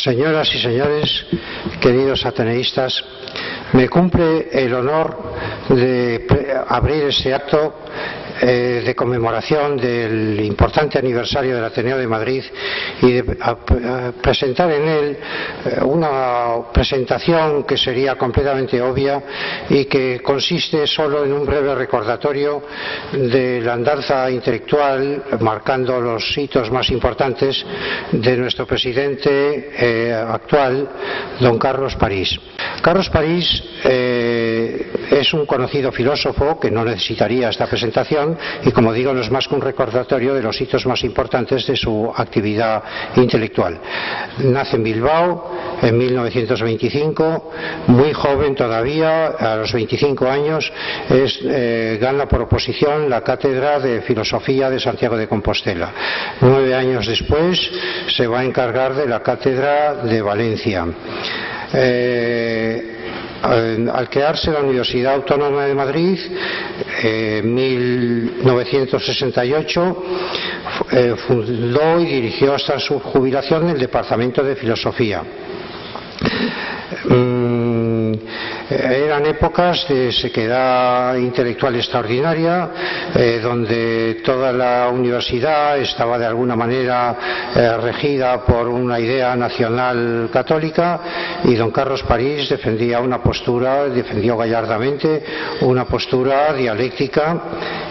Señoras y señores, queridos ateneístas, me cumple el honor de abrir este acto de conmemoración del importante aniversario del Ateneo de Madrid y de presentar en él una presentación que sería completamente obvia y que consiste solo en un breve recordatorio de la andanza intelectual, marcando los hitos más importantes de nuestro presidente actual, don Carlos París. Carlos París es un conocido filósofo que no necesitaría esta presentación y, como digo, no es más que un recordatorio de los hitos más importantes de su actividad intelectual. Nace en Bilbao en 1925, muy joven todavía, a los 25 años, gana por oposición la cátedra de Filosofía de Santiago de Compostela. 9 años después se va a encargar de la cátedra de Valencia. Al crearse la Universidad Autónoma de Madrid en 1968, fundó y dirigió hasta su jubilación el Departamento de Filosofía. Eran épocas de sequedad intelectual extraordinaria, donde toda la universidad estaba de alguna manera regida por una idea nacional católica, y don Carlos París defendió gallardamente una postura dialéctica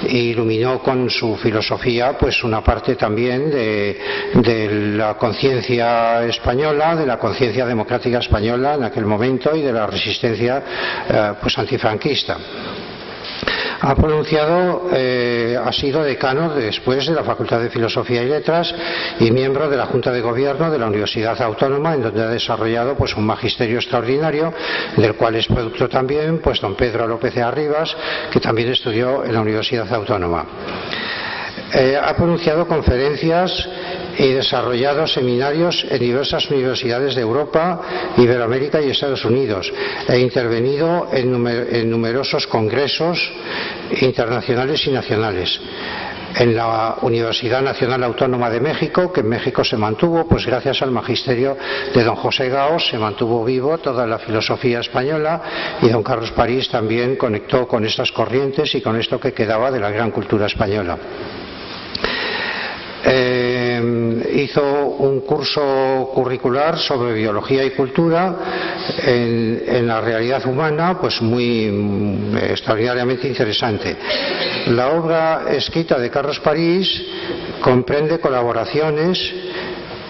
e iluminó con su filosofía pues una parte también de la conciencia española, de la conciencia democrática española en aquel momento y de la resistencia antifranquista. Ha sido decano después de la Facultad de Filosofía y Letras y miembro de la Junta de Gobierno de la Universidad Autónoma, en donde ha desarrollado un magisterio extraordinario, del cual es producto también don Pedro López de Arribas, que también estudió en la Universidad Autónoma. Ha pronunciado conferencias y desarrollado seminarios en diversas universidades de Europa, Iberoamérica y Estados Unidos. E intervenido en numerosos congresos internacionales y nacionales. En la Universidad Nacional Autónoma de México, que en México se mantuvo, gracias al magisterio de don José Gaos, se mantuvo vivo toda la filosofía española, y don Carlos París también conectó con estas corrientes y con esto que quedaba de la gran cultura española. Hizo un curso curricular sobre biología y cultura en la realidad humana, muy extraordinariamente interesante. La obra escrita de Carlos París comprende colaboraciones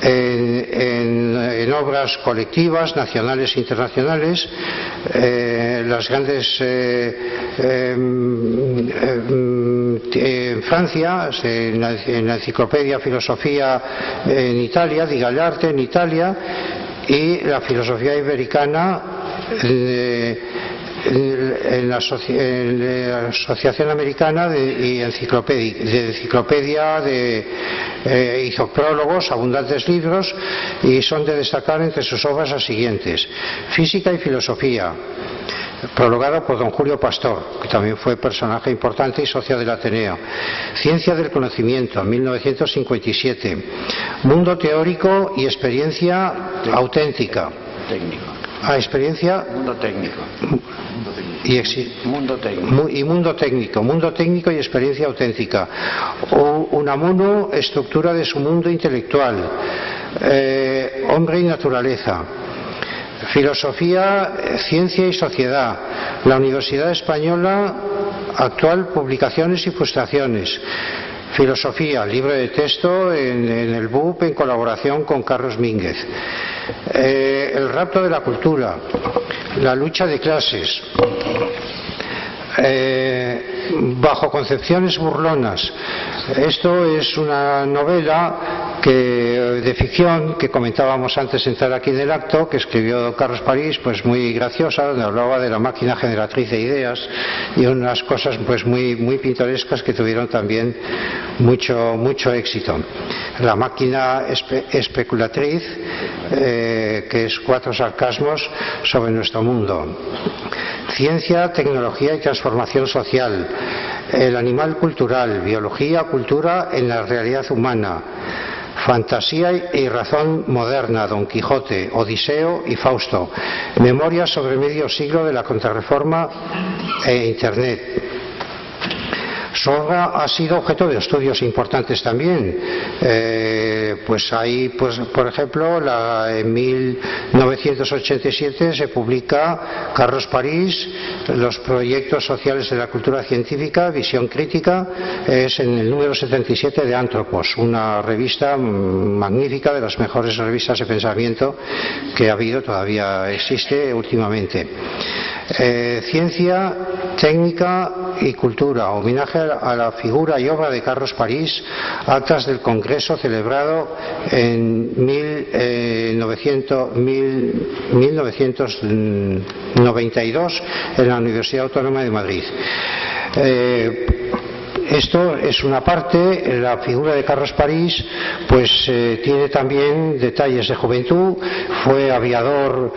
en obras colectivas, nacionales e internacionales, las grandes en Francia, en la Enciclopedia Filosofía en Italia, di Gallarte en Italia, y la filosofía ibericana en la Asociación Americana de Enciclopedia, hizo prólogos, abundantes libros, y son de destacar entre sus obras las siguientes: Física y Filosofía, prologado por don Julio Pastor, que también fue personaje importante y socio del Ateneo. Ciencia del Conocimiento, 1957. Mundo teórico y experiencia auténtica. Experiencia. Mundo técnico. Mundo técnico y experiencia auténtica. Unamuno, estructura de su mundo intelectual. Hombre y naturaleza. Filosofía, ciencia y sociedad. La Universidad Española actual, publicaciones y frustraciones. Filosofía, libro de texto en el BUP en colaboración con Carlos Mínguez. El rapto de la cultura, la lucha de clases, bajo concepciones burlonas. Esto es una novela de ficción que comentábamos antes de entrar aquí en el acto, que escribió Carlos París, muy graciosa, donde hablaba de la máquina generatriz de ideas y unas cosas muy pintorescas que tuvieron también mucho éxito. La máquina especulatriz, que es 4 sarcasmos sobre nuestro mundo. Ciencia, tecnología y transformación social. El animal cultural, biología, cultura en la realidad humana. Fantasía y razón moderna, Don Quijote, Odiseo y Fausto, Memorias sobre medio siglo de la Contrarreforma e Internet. Su obra ha sido objeto de estudios importantes también. Pues ahí, por ejemplo, en 1987 se publica Carlos París, Los proyectos sociales de la cultura científica, visión crítica, es en el número 77 de Anthropos, una revista magnífica, de las mejores revistas de pensamiento que ha habido, todavía existe últimamente. Ciencia, técnica y cultura, homenaje a la figura y obra de Carlos París, actas del Congreso celebrado en 1992 en la Universidad Autónoma de Madrid. Esto es una parte. La figura de Carlos París pues tiene también detalles de juventud. Fue aviador,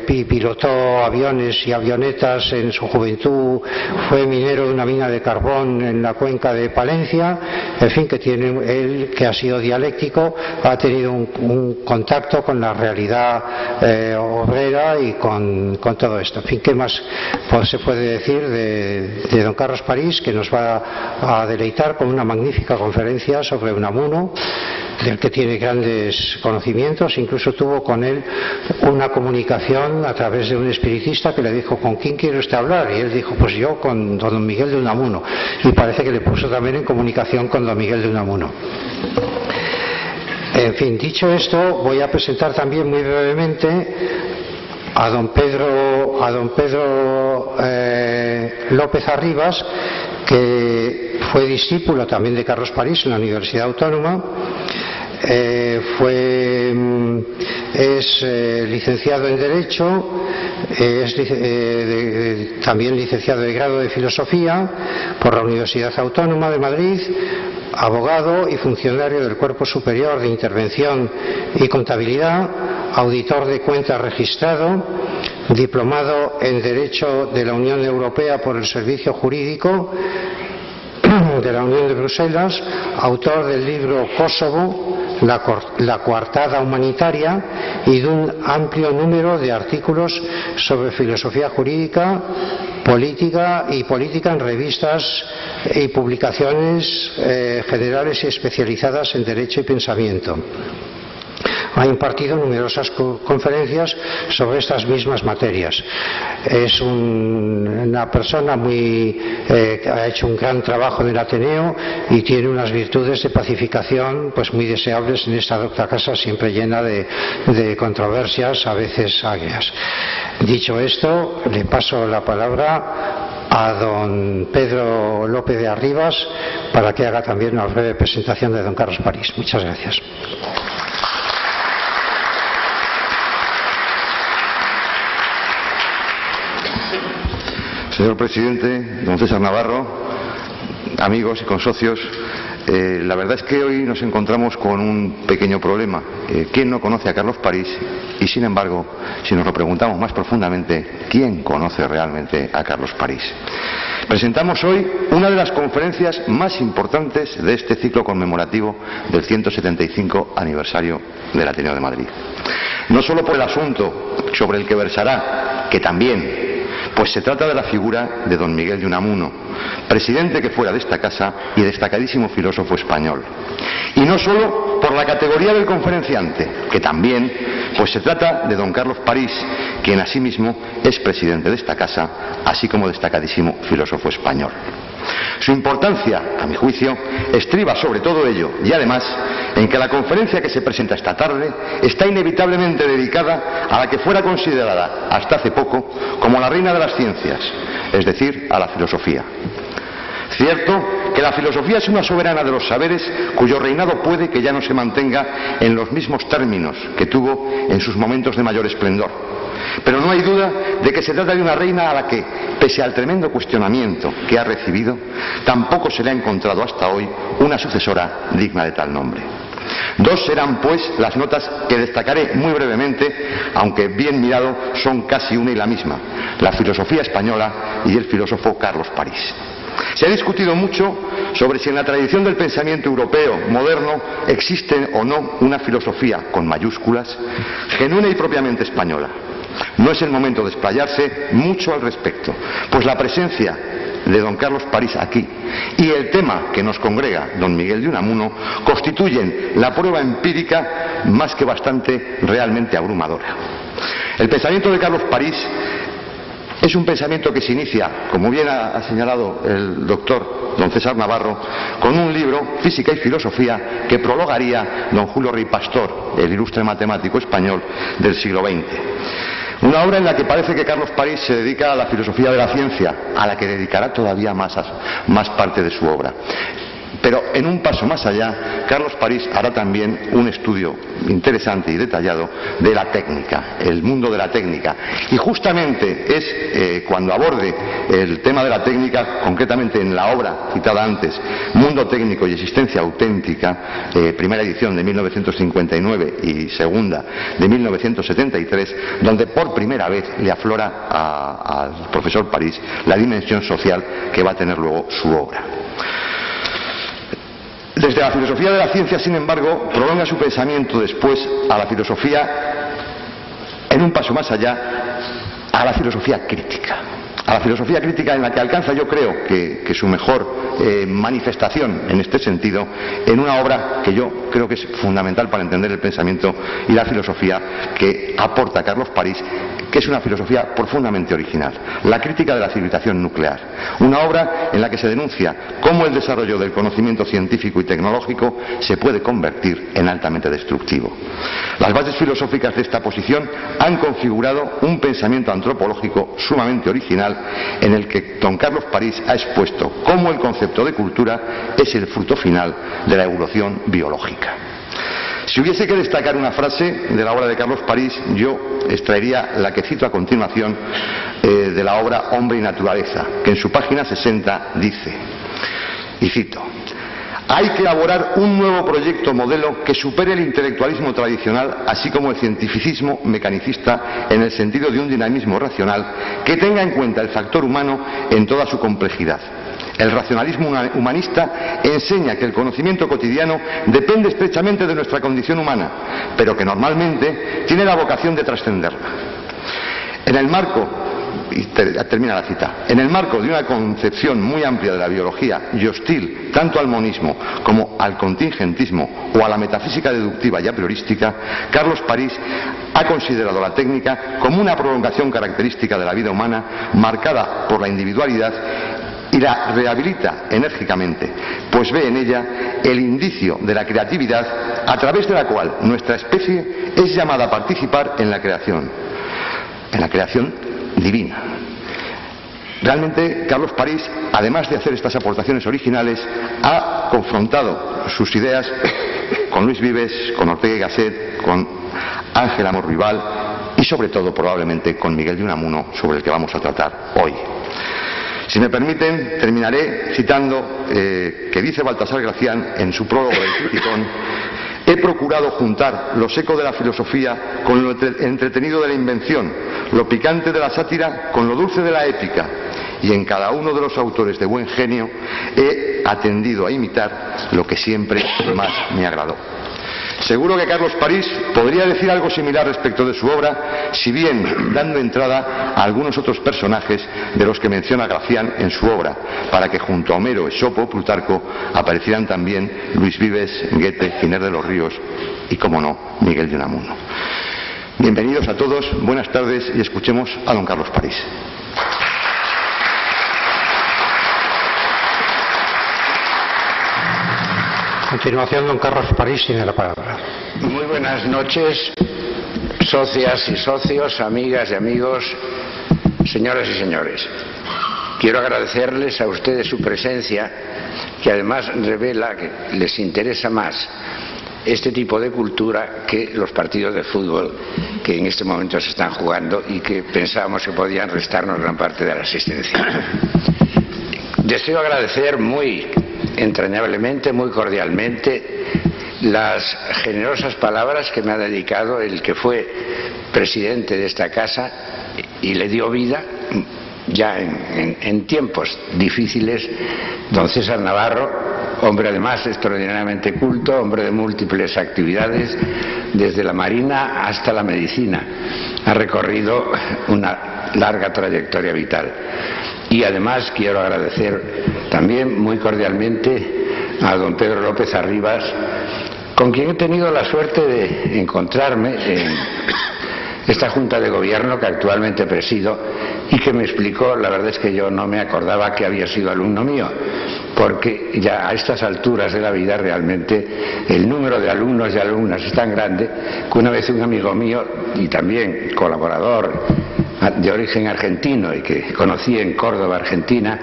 pilotó aviones y avionetas en su juventud, fue minero de una mina de carbón en la cuenca de Palencia. En fin, que tiene él, que ha sido dialéctico, ha tenido un contacto con la realidad obrera y con todo esto. En fin, ¿qué más se puede decir de don Carlos París, que nos va a deleitar con una magnífica conferencia sobre Unamuno, del que tiene grandes conocimientos? Incluso tuvo con él una comunicación a través de un espiritista que le dijo: ¿con quién quiere usted hablar? Y él dijo: pues yo con don Miguel de Unamuno. Y parece que le puso también en comunicación con don Miguel de Unamuno. En fin, dicho esto, voy a presentar también muy brevemente a don Pedro López Arribas, que fue discípulo también de Carlos París en la Universidad Autónoma. Es licenciado en Derecho, también licenciado de grado de Filosofía por la Universidad Autónoma de Madrid, abogado y funcionario del Cuerpo Superior de Intervención y Contabilidad, auditor de cuentas registrado, diplomado en Derecho de la Unión Europea por el Servicio Jurídico de la Unión de Bruselas, autor del libro Kosovo, la coartada humanitaria, y de un amplio número de artículos sobre filosofía jurídica, política en revistas y publicaciones generales y especializadas en derecho y pensamiento. Ha impartido numerosas conferencias sobre estas mismas materias. Es una persona que ha hecho un gran trabajo en el Ateneo y tiene unas virtudes de pacificación pues muy deseables en esta docta casa, siempre llena de controversias, a veces agrias. Dicho esto, le paso la palabra a don Pedro López de Arribas para que haga también una breve presentación de don Carlos París. Muchas gracias. Señor presidente, don César Navarro, amigos y consocios, la verdad es que hoy nos encontramos con un pequeño problema. ¿Quién no conoce a Carlos París? Y sin embargo, si nos lo preguntamos más profundamente, ¿quién conoce realmente a Carlos París? Presentamos hoy una de las conferencias más importantes de este ciclo conmemorativo del 175 aniversario del Ateneo de Madrid. No solo por el asunto sobre el que versará, que también, pues se trata de la figura de don Miguel de Unamuno, presidente que fuera de esta casa y destacadísimo filósofo español. Y no solo por la categoría del conferenciante, que también, pues se trata de don Carlos París, quien asimismo es presidente de esta casa, así como destacadísimo filósofo español. Su importancia, a mi juicio, estriba sobre todo ello, y además en que la conferencia que se presenta esta tarde está inevitablemente dedicada a la que fuera considerada hasta hace poco como la reina de las ciencias, es decir, a la filosofía. Cierto que la filosofía es una soberana de los saberes cuyo reinado puede que ya no se mantenga en los mismos términos que tuvo en sus momentos de mayor esplendor. Pero no hay duda de que se trata de una reina a la que, pese al tremendo cuestionamiento que ha recibido, tampoco se le ha encontrado hasta hoy una sucesora digna de tal nombre. Dos serán, pues, las notas que destacaré muy brevemente, aunque bien mirado son casi una y la misma: la filosofía española y el filósofo Carlos París. Se ha discutido mucho sobre si en la tradición del pensamiento europeo moderno existe o no una filosofía, con mayúsculas, genuina y propiamente española. No es el momento de explayarse mucho al respecto, pues la presencia de don Carlos París aquí y el tema que nos congrega, don Miguel de Unamuno, constituyen la prueba empírica más que bastante realmente abrumadora. El pensamiento de Carlos París es un pensamiento que se inicia, como bien ha señalado el doctor don César Navarro, con un libro, Física y Filosofía, que prologaría don Julio Rey Pastor, el ilustre matemático español del siglo XX. Una obra en la que parece que Carlos París se dedica a la filosofía de la ciencia, a la que dedicará todavía más parte de su obra. Pero en un paso más allá, Carlos París hará también un estudio interesante y detallado de la técnica, el mundo de la técnica. Y justamente es cuando aborde el tema de la técnica, concretamente en la obra citada antes, Mundo técnico y existencia auténtica, primera edición de 1959 y segunda de 1973, donde por primera vez le aflora al profesor París la dimensión social que va a tener luego su obra. Desde la filosofía de la ciencia, sin embargo, prolonga su pensamiento después a la filosofía, en un paso más allá, a la filosofía crítica. A la filosofía crítica en la que alcanza, yo creo, que su mejor manifestación en este sentido, en una obra que yo creo que es fundamental para entender el pensamiento y la filosofía que aporta Carlos París, que es una filosofía profundamente original, la crítica de la civilización nuclear. Una obra en la que se denuncia cómo el desarrollo del conocimiento científico y tecnológico se puede convertir en altamente destructivo. Las bases filosóficas de esta posición han configurado un pensamiento antropológico sumamente original, en el que don Carlos París ha expuesto cómo el concepto de cultura es el fruto final de la evolución biológica. Si hubiese que destacar una frase de la obra de Carlos París, yo extraería la que cito a continuación de la obra Hombre y Naturaleza, que en su página 60 dice, y cito: hay que elaborar un nuevo proyecto modelo que supere el intelectualismo tradicional, así como el cientificismo mecanicista, en el sentido de un dinamismo racional que tenga en cuenta el factor humano en toda su complejidad. El racionalismo humanista enseña que el conocimiento cotidiano depende estrechamente de nuestra condición humana, pero que normalmente tiene la vocación de trascenderla. En el marco, y termina la cita, en el marco de una concepción muy amplia de la biología y hostil tanto al monismo como al contingentismo o a la metafísica deductiva y a priorística, Carlos París ha considerado la técnica como una prolongación característica de la vida humana marcada por la individualidad y la rehabilita enérgicamente, pues ve en ella el indicio de la creatividad a través de la cual nuestra especie es llamada a participar en la creación divina. Realmente Carlos París, además de hacer estas aportaciones originales, ha confrontado sus ideas con Luis Vives, con Ortega y Gasset, con Ángel Amor Rival y sobre todo probablemente con Miguel de Unamuno, sobre el que vamos a tratar hoy. Si me permiten, terminaré citando que dice Baltasar Gracián en su prólogo del Criticón: he procurado juntar lo seco de la filosofía con lo entretenido de la invención, lo picante de la sátira con lo dulce de la épica, y en cada uno de los autores de buen genio he atendido a imitar lo que siempre más me agradó. Seguro que Carlos París podría decir algo similar respecto de su obra, si bien dando entrada a algunos otros personajes de los que menciona Gracián en su obra, para que junto a Homero, Esopo o Plutarco aparecieran también Luis Vives, Goethe, Giner de los Ríos y, como no, Miguel de Unamuno. Bienvenidos a todos, buenas tardes y escuchemos a don Carlos París. A continuación, don Carlos París tiene la palabra. Muy buenas noches, socias y socios, amigas y amigos, señoras y señores. Quiero agradecerles a ustedes su presencia, que además revela que les interesa más este tipo de cultura que los partidos de fútbol que en este momento se están jugando y que pensábamos que podían restarnos gran parte de la asistencia. Deseo agradecer muy entrañablemente, muy cordialmente, las generosas palabras que me ha dedicado el que fue presidente de esta casa y le dio vida, ya en tiempos difíciles, don César Navarro, hombre además extraordinariamente culto, hombre de múltiples actividades, desde la marina hasta la medicina, ha recorrido una larga trayectoria vital. Y además quiero agradecer también muy cordialmente a don Pedro López Arribas, con quien he tenido la suerte de encontrarme en esta Junta de Gobierno que actualmente presido y que me explicó, la verdad es que yo no me acordaba que había sido alumno mío, porque ya a estas alturas de la vida realmente el número de alumnos y alumnas es tan grande que una vez un amigo mío y también colaborador de origen argentino y que conocí en Córdoba, Argentina,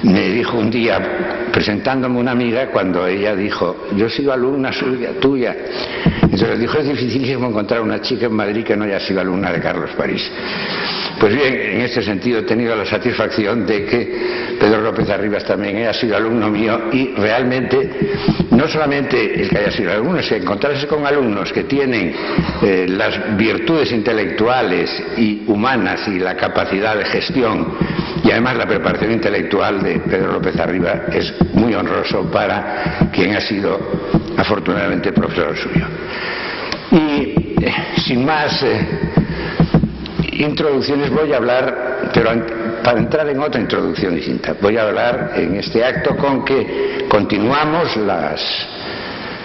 me dijo un día, presentándome una amiga, cuando ella dijo, yo he sido alumna tuya. Entonces dijo, es dificilísimo encontrar una chica en Madrid que no haya sido alumna de Carlos París. Pues bien, en este sentido he tenido la satisfacción de que Pedro López Arribas también haya sido alumno mío y realmente, no solamente el que haya sido alumno, sino encontrarse con alumnos que tienen las virtudes intelectuales y humanas y la capacidad de gestión y además la preparación intelectual de Pedro López Arribas es muy honroso para quien ha sido afortunadamente profesor suyo. Y sin más introducciones voy a hablar, pero para entrar en otra introducción distinta, voy a hablar en este acto con que continuamos las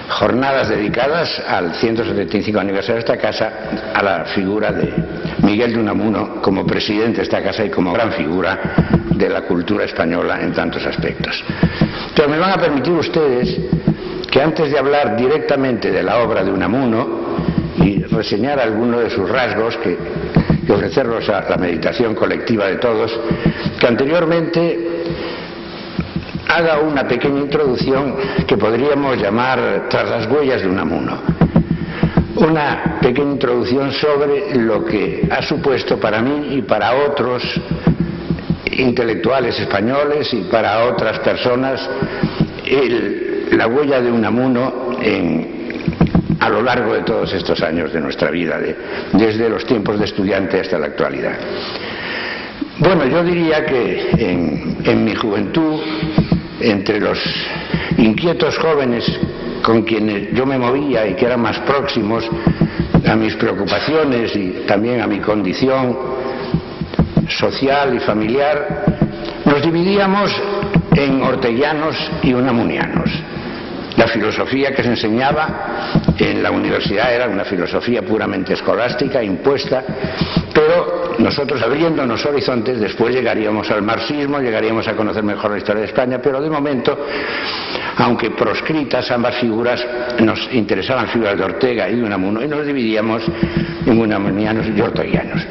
jornadas dedicadas al 175 aniversario de esta casa, a la figura de Miguel de Unamuno como presidente de esta casa y como gran figura de la cultura española en tantos aspectos. Pero me van a permitir ustedes que antes de hablar directamente de la obra de Unamuno y reseñar algunos de sus rasgos que ofrecerlos a la meditación colectiva de todos, que anteriormente haga una pequeña introducción que podríamos llamar Tras las huellas de Unamuno. Una pequeña introducción sobre lo que ha supuesto para mí y para otros intelectuales españoles y para otras personas la huella de Unamuno a lo largo de todos estos años de nuestra vida, desde los tiempos de estudiante hasta la actualidad. Bueno, yo diría que en mi juventud, entre los inquietos jóvenes con quienes yo me movía y que eran más próximos a mis preocupaciones y también a mi condición social y familiar, nos dividíamos en orteguianos y unamunianos. La filosofía que se enseñaba en la universidad era una filosofía puramente escolástica, impuesta, pero nosotros, abriéndonos horizontes, después llegaríamos al marxismo, llegaríamos a conocer mejor la historia de España, pero de momento, aunque proscritas ambas figuras, nos interesaban figuras de Ortega y de Unamuno y nos dividíamos en unamunianos y orteguianos.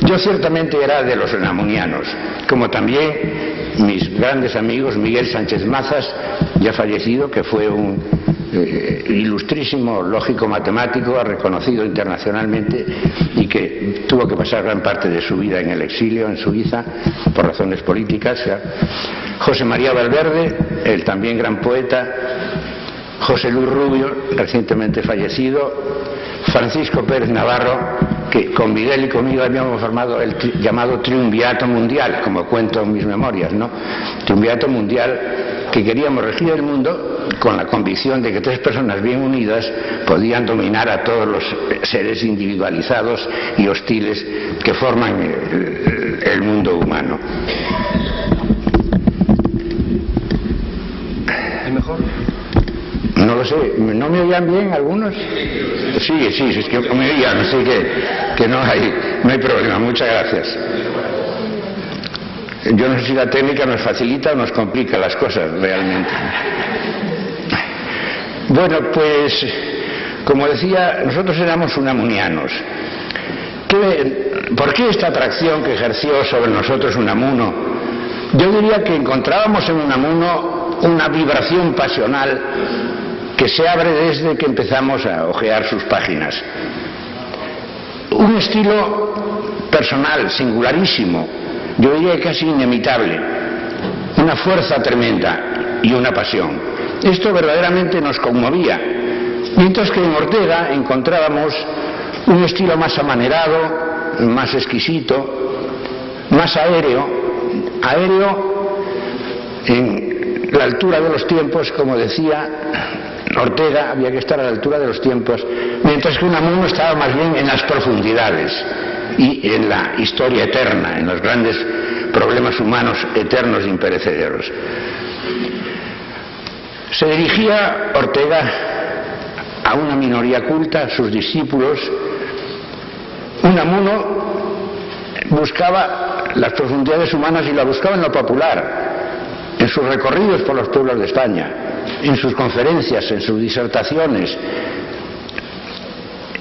Yo ciertamente era de los unamunianos, como también mis grandes amigos Miguel Sánchez Mazas, ya fallecido, que fue un ilustrísimo lógico matemático, reconocido internacionalmente y que tuvo que pasar gran parte de su vida en el exilio en Suiza por razones políticas. José María Valverde, el también gran poeta, José Luis Rubio, recientemente fallecido, Francisco Pérez Navarro, que con Miguel y conmigo habíamos formado el llamado Triunvirato Mundial, como cuento en mis memorias, ¿no? Triunvirato Mundial, que queríamos regir el mundo con la convicción de que tres personas bien unidas podían dominar a todos los seres individualizados y hostiles que forman el mundo humano. ¿Es mejor? No lo sé, ¿no me oían bien algunos? Sí, es que me oían, así que no hay problema, muchas gracias. Yo no sé si la técnica nos facilita o nos complica las cosas realmente. Bueno, pues, como decía, nosotros éramos unamunianos. ¿Por qué esta atracción que ejerció sobre nosotros Unamuno? Yo diría que encontrábamos en Unamuno una vibración pasional que se abre desde que empezamos a hojear sus páginas. Un estilo personal, singularísimo, yo diría casi inimitable, una fuerza tremenda y una pasión. Esto verdaderamente nos conmovía, mientras que en Ortega encontrábamos un estilo más amanerado, más exquisito, más aéreo, aéreo en la altura de los tiempos, como decía Ortega, había que estar a la altura de los tiempos, mientras que Unamuno estaba más bien en las profundidades y en la historia eterna, en los grandes problemas humanos eternos e imperecederos. Se dirigía Ortega a una minoría culta, a sus discípulos. Unamuno buscaba las profundidades humanas y la buscaba en lo popular, en sus recorridos por los pueblos de España, en sus conferencias, en sus disertaciones,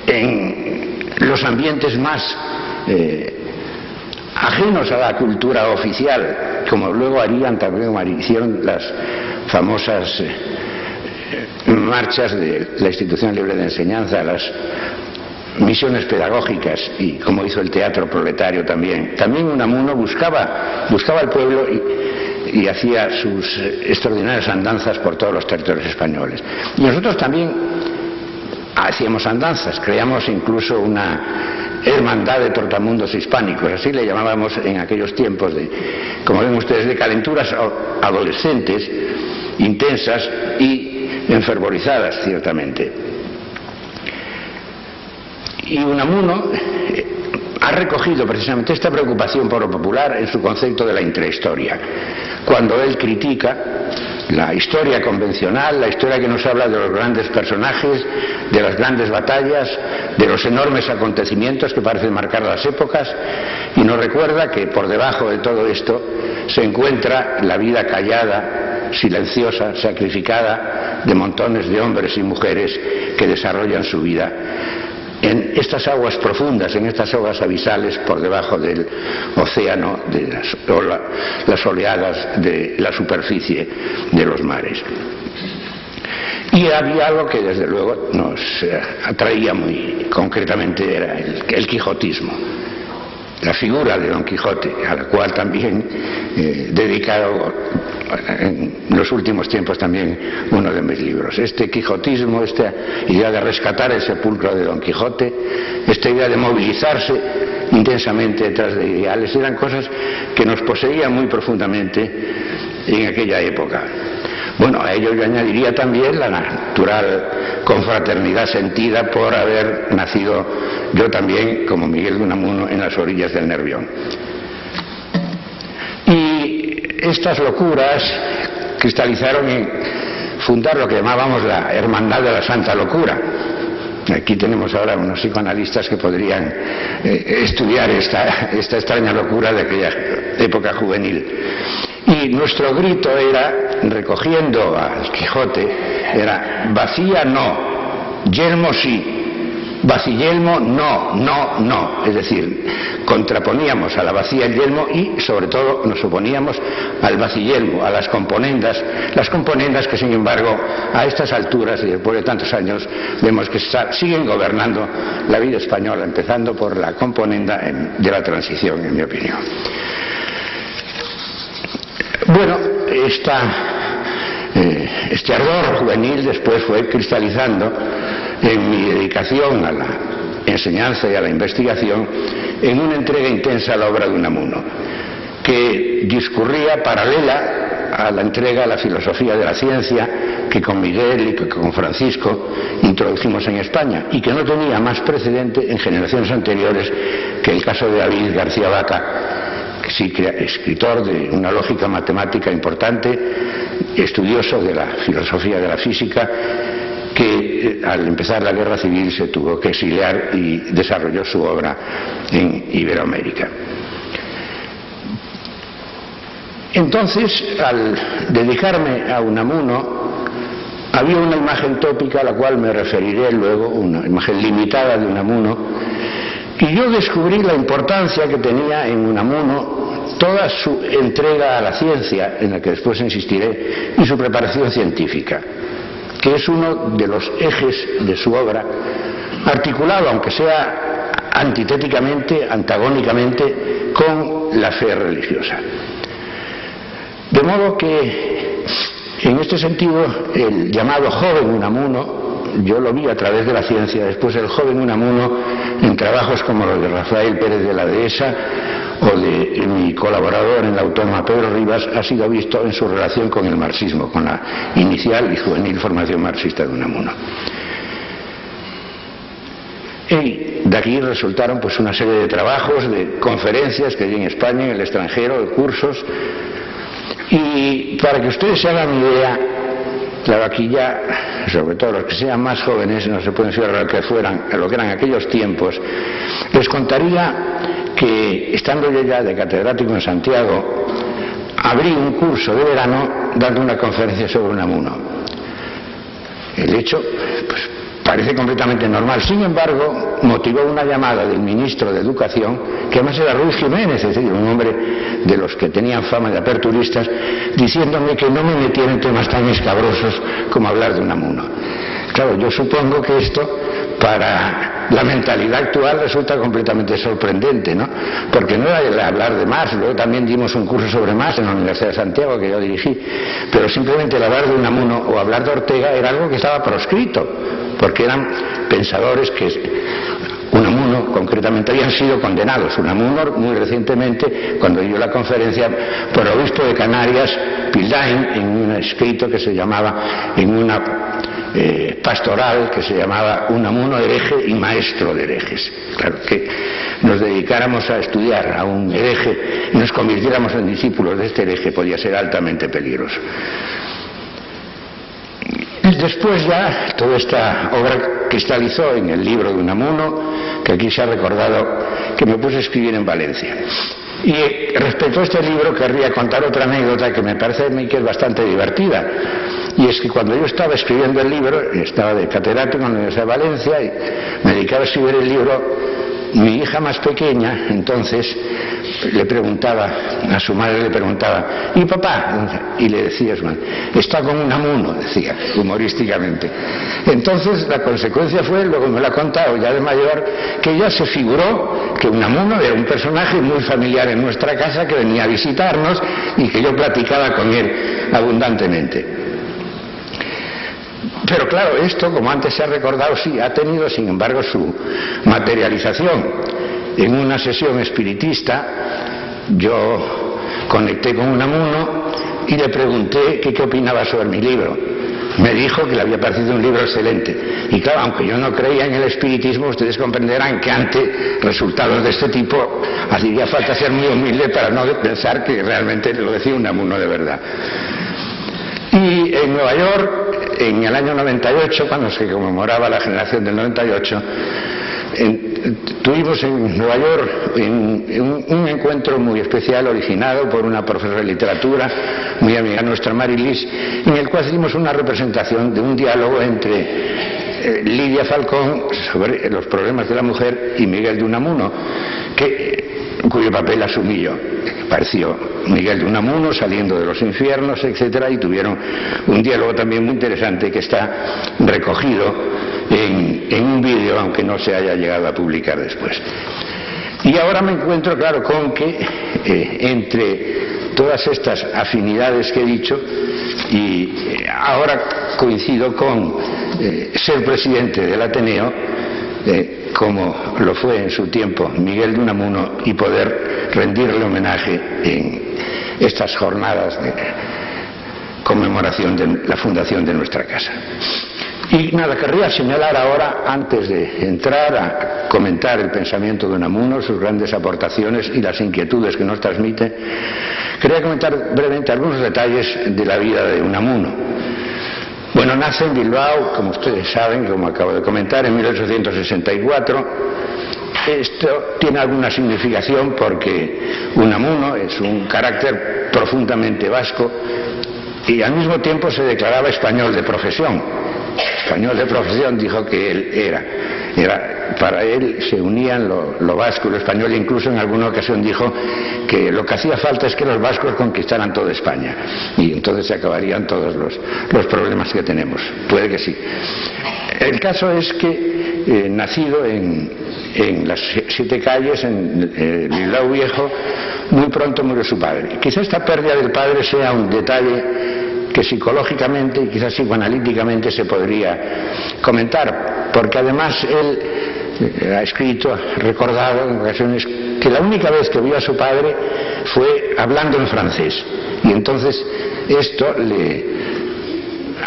en los ambientes más ajenos a la cultura oficial, como luego harían también, como hicieron las famosas marchas de la Institución Libre de Enseñanza, las misiones pedagógicas, y como hizo el teatro proletario también. También Unamuno buscaba al pueblo y hacía sus extraordinarias andanzas por todos los territorios españoles. Y nosotros también hacíamos andanzas, creamos incluso una hermandad de trotamundos hispánicos, así le llamábamos en aquellos tiempos de, como ven ustedes, de calenturas adolescentes, intensas y enfervorizadas, ciertamente. Y Unamuno ha recogido precisamente esta preocupación por lo popular en su concepto de la intrahistoria, cuando él critica la historia convencional, la historia que nos habla de los grandes personajes, de las grandes batallas, de los enormes acontecimientos que parecen marcar las épocas, y nos recuerda que por debajo de todo esto se encuentra la vida callada, silenciosa, sacrificada de montones de hombres y mujeres que desarrollan su vida en estas aguas profundas, en estas aguas abisales por debajo del océano, de las oleadas de la superficie de los mares. Y había algo que desde luego nos atraía muy concretamente, era el quijotismo, la figura de Don Quijote, a la cual también dedicado en los últimos tiempos también uno de mis libros. Este quijotismo, esta idea de rescatar el sepulcro de Don Quijote, esta idea de movilizarse intensamente detrás de ideales, eran cosas que nos poseían muy profundamente en aquella época. Bueno, a ello yo añadiría también la natural confraternidad sentida por haber nacido yo también, como Miguel de Unamuno, en las orillas del Nervión. Y estas locuras cristalizaron en fundar lo que llamábamos la Hermandad de la Santa Locura. Aquí tenemos ahora unos psicoanalistas que podrían estudiar esta extraña locura de aquella época juvenil. Y nuestro grito era, recogiendo al Quijote, era: vacía no, yelmo sí, vaciyelmo no, no, no. Es decir, contraponíamos a la vacía el yelmo y sobre todo nos oponíamos al vaciyelmo, a las componendas que sin embargo a estas alturas y después de tantos años vemos que siguen gobernando la vida española, empezando por la componenda de la transición, en mi opinión. Bueno, este ardor juvenil después fue cristalizando en mi dedicación a la enseñanza y a la investigación en una entrega intensa a la obra de Unamuno, que discurría paralela a la entrega a la filosofía de la ciencia que con Miguel y que con Francisco introdujimos en España, y que no tenía más precedente en generaciones anteriores que el caso de David García Vaca, sí, escritor de una lógica matemática importante, estudioso de la filosofía de la física, que al empezar la guerra civil se tuvo que exiliar y desarrolló su obra en Iberoamérica. Entonces, al dedicarme a Unamuno, había una imagen tópica a la cual me referiré luego, una imagen limitada de Unamuno, y yo descubrí la importancia que tenía en Unamuno toda su entrega a la ciencia, en la que después insistiré, y su preparación científica, que es uno de los ejes de su obra, articulado, aunque sea antitéticamente, antagónicamente, con la fe religiosa. De modo que, en este sentido, el llamado joven Unamuno yo lo vi a través de la ciencia. Después el joven Unamuno, en trabajos como los de Rafael Pérez de la Dehesa o de mi colaborador en la Autónoma Pedro Rivas, ha sido visto en su relación con el marxismo, con la inicial y juvenil formación marxista de Unamuno. Y de aquí resultaron pues una serie de trabajos, de conferencias que di en España, en el extranjero, de cursos. Y para que ustedes se hagan idea, claro, aquí ya, sobre todo los que sean más jóvenes, no se pueden fijar a lo que eran aquellos tiempos, les contaría que, estando yo ya de catedrático en Santiago, abrí un curso de verano dando una conferencia sobre Unamuno. El hecho, pues, parece completamente normal. Sin embargo, motivó una llamada del ministro de Educación, que además era Ruiz Jiménez, es decir, un hombre de los que tenían fama de aperturistas, diciéndome que no me metiera en temas tan escabrosos como hablar de Unamuno. Claro, yo supongo que esto, para la mentalidad actual, resulta completamente sorprendente, ¿no? Porque no era el hablar de Marx. Luego también dimos un curso sobre Marx en la Universidad de Santiago, que yo dirigí, pero simplemente el hablar de Unamuno o hablar de Ortega era algo que estaba proscrito, porque eran pensadores que Unamuno concretamente habían sido condenados. Unamuno muy recientemente, cuando dio la conferencia, por el obispo de Canarias, Pildain, en un escrito que se llamaba, en una pastoral que se llamaba Unamuno hereje y maestro de herejes. Claro, que nos dedicáramos a estudiar a un hereje y nos convirtiéramos en discípulos de este hereje podía ser altamente peligroso. Después ya toda esta obra cristalizó en el libro de Unamuno, que aquí se ha recordado que me puse a escribir en Valencia. Y respecto a este libro querría contar otra anécdota que me parece a mí que es bastante divertida. Y es que cuando yo estaba escribiendo el libro, estaba de catedrático en la Universidad de Valencia y me dedicaba a escribir el libro, mi hija más pequeña entonces le preguntaba a su madre, le preguntaba: ¿y papá? Y le decía a su madre: está con Unamuno, decía humorísticamente. Entonces la consecuencia fue, luego me lo ha contado ya de mayor, que ella se figuró que Unamuno era un personaje muy familiar en nuestra casa, que venía a visitarnos y que yo platicaba con él abundantemente. Pero claro, esto, como antes se ha recordado, sí ha tenido sin embargo su materialización. En una sesión espiritista yo conecté con Unamuno y le pregunté qué opinaba sobre mi libro. Me dijo que le había parecido un libro excelente. Y claro, aunque yo no creía en el espiritismo, ustedes comprenderán que ante resultados de este tipo hacía falta ser muy humilde para no pensar que realmente lo decía Unamuno de verdad. Y en Nueva York, en el año 98, cuando se conmemoraba la generación del 98, tuvimos en Nueva York un encuentro muy especial, originado por una profesora de literatura, muy amiga nuestra, Mary Liz, en el cual hicimos una representación de un diálogo entre Lidia Falcón sobre los problemas de la mujer y Miguel de Unamuno, cuyo papel asumí yo. Pareció Miguel de Unamuno saliendo de los infiernos, etcétera, y tuvieron un diálogo también muy interesante que está recogido en un vídeo, aunque no se haya llegado a publicar después. Y ahora me encuentro, claro, con que entre todas estas afinidades que he dicho, y ahora coincido con ser presidente del Ateneo, como lo fue en su tiempo Miguel de Unamuno, y poder rendirle homenaje en estas jornadas de conmemoración de la fundación de nuestra casa. Y nada, querría señalar ahora, antes de entrar a comentar el pensamiento de Unamuno, sus grandes aportaciones y las inquietudes que nos transmite, quería comentar brevemente algunos detalles de la vida de Unamuno. Bueno, nace en Bilbao, como ustedes saben, como acabo de comentar, en 1864. Esto tiene alguna significación porque Unamuno es un carácter profundamente vasco y al mismo tiempo se declaraba español de profesión. Español de profesión, dijo que él era para él se unían lo vasco y lo español, e incluso en alguna ocasión dijo que lo que hacía falta es que los vascos conquistaran toda España y entonces se acabarían todos los problemas que tenemos. Puede que sí. El caso es que nacido en las 7 calles, en Bilbao Viejo, muy pronto murió su padre. Quizá esta pérdida del padre sea un detalle que psicológicamente y quizás psicoanalíticamente se podría comentar, porque además él ha escrito, ha recordado en ocasiones que la única vez que vio a su padre fue hablando en francés, y entonces esto le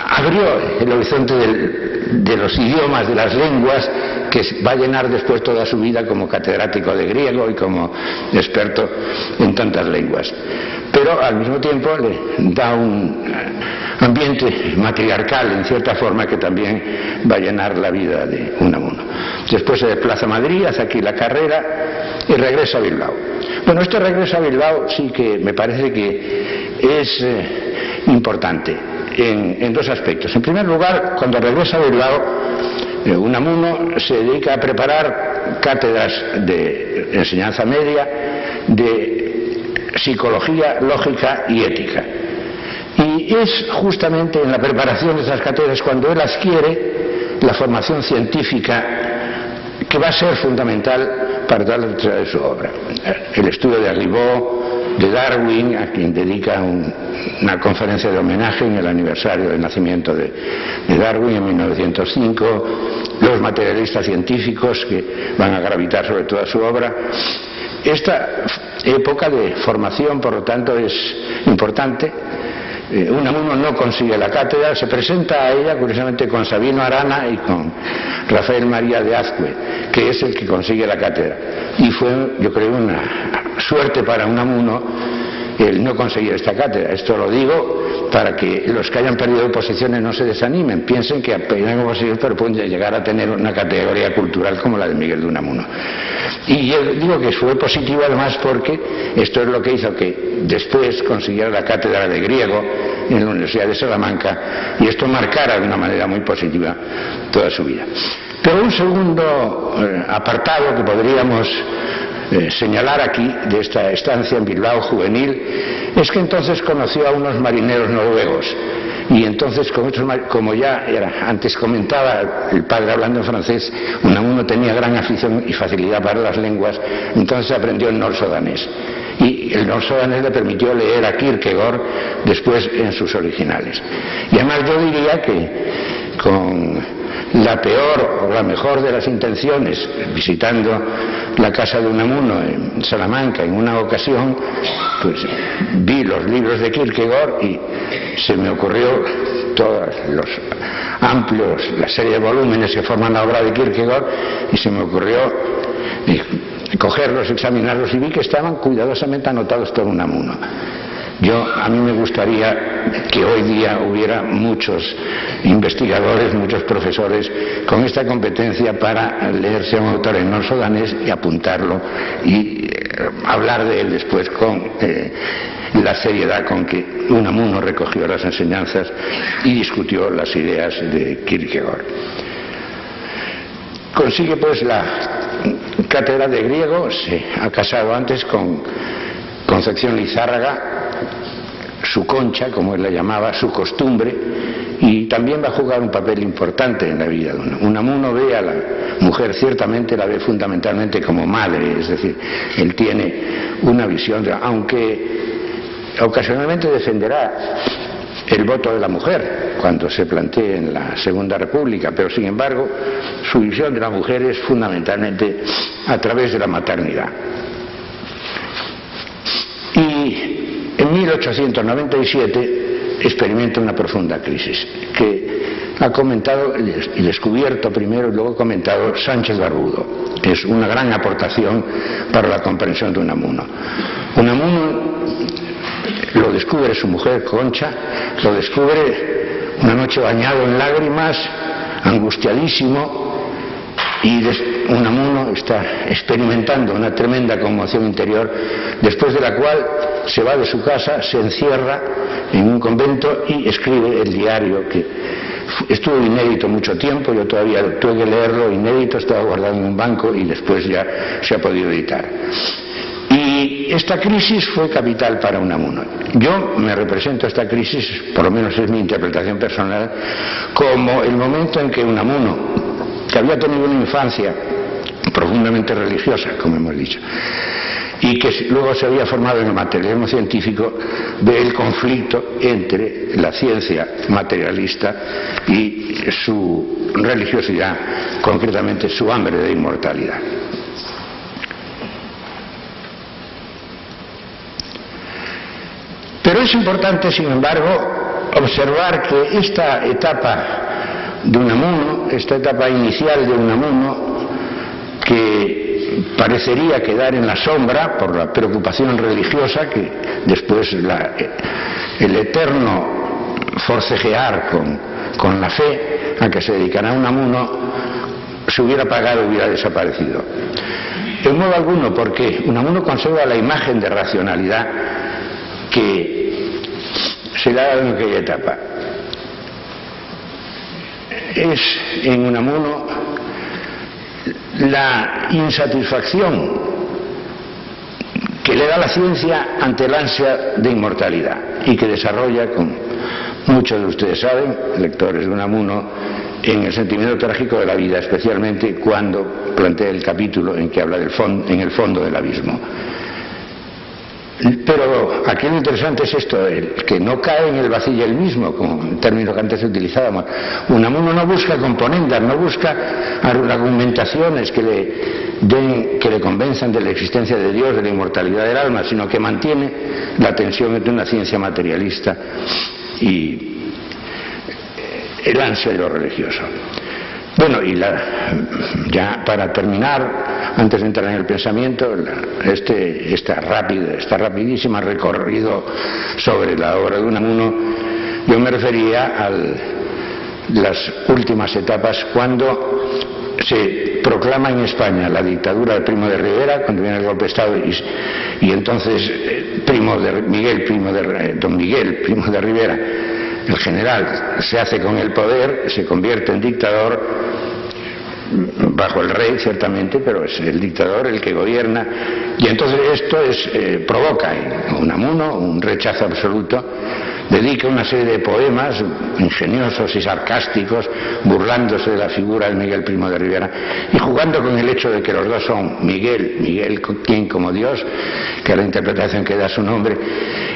abrió el horizonte de los idiomas, de las lenguas, que va a llenar después toda su vida como catedrático de griego y como experto en tantas lenguas. Pero al mismo tiempo le da un ambiente matriarcal, en cierta forma, que también va a llenar la vida de Unamuno. Después se desplaza a Madrid, hace aquí la carrera y regresa a Bilbao. Bueno, este regreso a Bilbao sí que me parece que es importante en dos aspectos. En primer lugar, cuando regresa a Bilbao, Unamuno se dedica a preparar cátedras de enseñanza media de psicología, lógica y ética. Y es justamente en la preparación de esas cátedras cuando él adquiere la formación científica que va a ser fundamental para toda la lectura de su obra. El estudio de Ribot, de Darwin, a quien dedica una conferencia de homenaje en el aniversario del nacimiento de Darwin en 1905, los materialistas científicos que van a gravitar sobre toda su obra. Esta época de formación, por lo tanto, es importante. Unamuno no consigue la cátedra, se presenta a ella curiosamente con Sabino Arana y con Rafael María de Azcue, que es el que consigue la cátedra. Y fue, yo creo, una suerte para Unamuno el no conseguir esta cátedra. Esto lo digo para que los que hayan perdido posiciones no se desanimen, piensen que apenas hemos conseguido, pero pueden llegar a tener una categoría cultural como la de Miguel de Unamuno. Y yo digo que fue positivo además porque esto es lo que hizo que después consiguiera la cátedra de griego en la Universidad de Salamanca, y esto marcara de una manera muy positiva toda su vida. Pero un segundo apartado que podríamos señalar aquí de esta estancia en Bilbao juvenil es que entonces conoció a unos marineros noruegos, y entonces como ya antes comentaba el padre hablando en francés, Unamuno tenía gran afición y facilidad para las lenguas, entonces aprendió el norso-danés, y el norso-danés le permitió leer a Kierkegaard después en sus originales. Y además yo diría que con la peor o la mejor de las intenciones, visitando la casa de Unamuno en Salamanca en una ocasión, pues vi los libros de Kierkegaard y se me ocurrió todos los amplios, la serie de volúmenes que forman la obra de Kierkegaard, y se me ocurrió cogerlos, examinarlos, y vi que estaban cuidadosamente anotados por Unamuno. A mí me gustaría que hoy día hubiera muchos investigadores, muchos profesores con esta competencia para leerse a un autor en norso-danés y apuntarlo y hablar de él después con la seriedad con que Unamuno recogió las enseñanzas y discutió las ideas de Kierkegaard. Consigue pues la cátedra de griego, se ha casado antes con Concepción Lizárraga, su concha, como él la llamaba, su costumbre, y también va a jugar un papel importante en la vida de Unamuno. Ve a la mujer, ciertamente la ve fundamentalmente como madre, es decir, él tiene una visión, aunque ocasionalmente defenderá el voto de la mujer cuando se plantee en la Segunda República, pero sin embargo su visión de la mujer es fundamentalmente a través de la maternidad. Y en 1897 experimenta una profunda crisis que ha comentado y descubierto primero y luego comentado Sánchez Barbudo. Es una gran aportación para la comprensión de Unamuno. Unamuno lo descubre su mujer Concha, lo descubre una noche bañado en lágrimas, angustiadísimo, y Unamuno está experimentando una tremenda conmoción interior, después de la cual se va de su casa, se encierra en un convento y escribe el diario, que estuvo inédito mucho tiempo. Yo todavía tuve que leerlo inédito, estaba guardado en un banco y después ya se ha podido editar. Y esta crisis fue capital para Unamuno. Yo me represento esta crisis, por lo menos es mi interpretación personal, como el momento en que Unamuno, que había tenido una infancia profundamente religiosa, como hemos dicho, y que luego se había formado en el materialismo científico del conflicto entre la ciencia materialista y su religiosidad, concretamente su hambre de inmortalidad. Pero es importante, sin embargo, observar que esta etapa de Unamuno, esta etapa inicial de Unamuno, que parecería quedar en la sombra por la preocupación religiosa, que después el eterno forcejear con la fe a que se dedicará Unamuno se hubiera apagado, hubiera desaparecido. En modo alguno, porque Unamuno conserva la imagen de racionalidad que se le ha dado en aquella etapa. Es en Unamuno la insatisfacción que le da la ciencia ante el ansia de inmortalidad y que desarrolla, como muchos de ustedes saben, lectores de Unamuno, en el sentimiento trágico de la vida, especialmente cuando plantea el capítulo en que habla en el fondo del abismo. Pero aquí lo interesante es esto, que no cae en el vacío el mismo, como el término que antes utilizábamos. Unamuno no busca componendas, no busca argumentaciones que le convenzan de la existencia de Dios, de la inmortalidad del alma, sino que mantiene la tensión entre una ciencia materialista y el ansia de lo religioso. Bueno, y ya para terminar, antes de entrar en el pensamiento, esta rapidísima recorrido sobre la obra de Unamuno, yo me refería a las últimas etapas cuando se proclama en España la dictadura de Primo de Rivera, cuando viene el golpe de Estado, y entonces don Miguel Primo de Rivera, el general, se hace con el poder, se convierte en dictador bajo el rey, ciertamente, pero es el dictador el que gobierna, y entonces esto provoca en Unamuno un rechazo absoluto. Dedica una serie de poemas ingeniosos y sarcásticos, burlándose de la figura de Miguel Primo de Rivera y jugando con el hecho de que los dos son Miguel quien como Dios, que es la interpretación que da su nombre,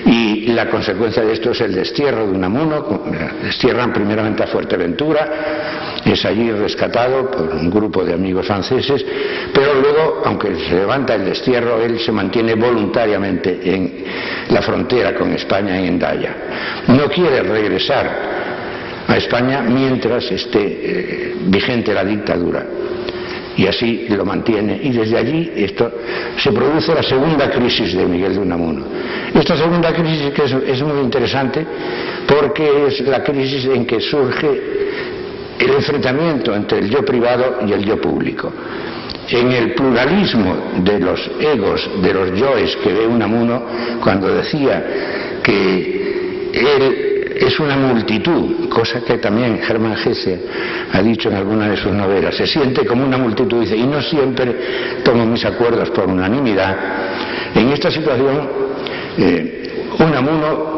y la consecuencia de esto es el destierro de Unamuno. Destierran primeramente a Fuerteventura, es allí rescatado por un grupo de amigos franceses, pero luego, aunque se levanta el destierro, él se mantiene voluntariamente en la frontera con España, en Hendaya. No quiere regresar a España mientras esté vigente la dictadura, y así lo mantiene, y desde allí se produce la segunda crisis de Miguel de Unamuno. Esta segunda crisis que es muy interesante porque es la crisis en que surge el enfrentamiento entre el yo privado y el yo público. En el pluralismo de los egos, de los yoes que ve Unamuno, cuando decía que él es una multitud, cosa que también Hermann Hesse ha dicho en alguna de sus novelas, se siente como una multitud, dice, y no siempre tomo mis acuerdos por unanimidad. En esta situación, Unamuno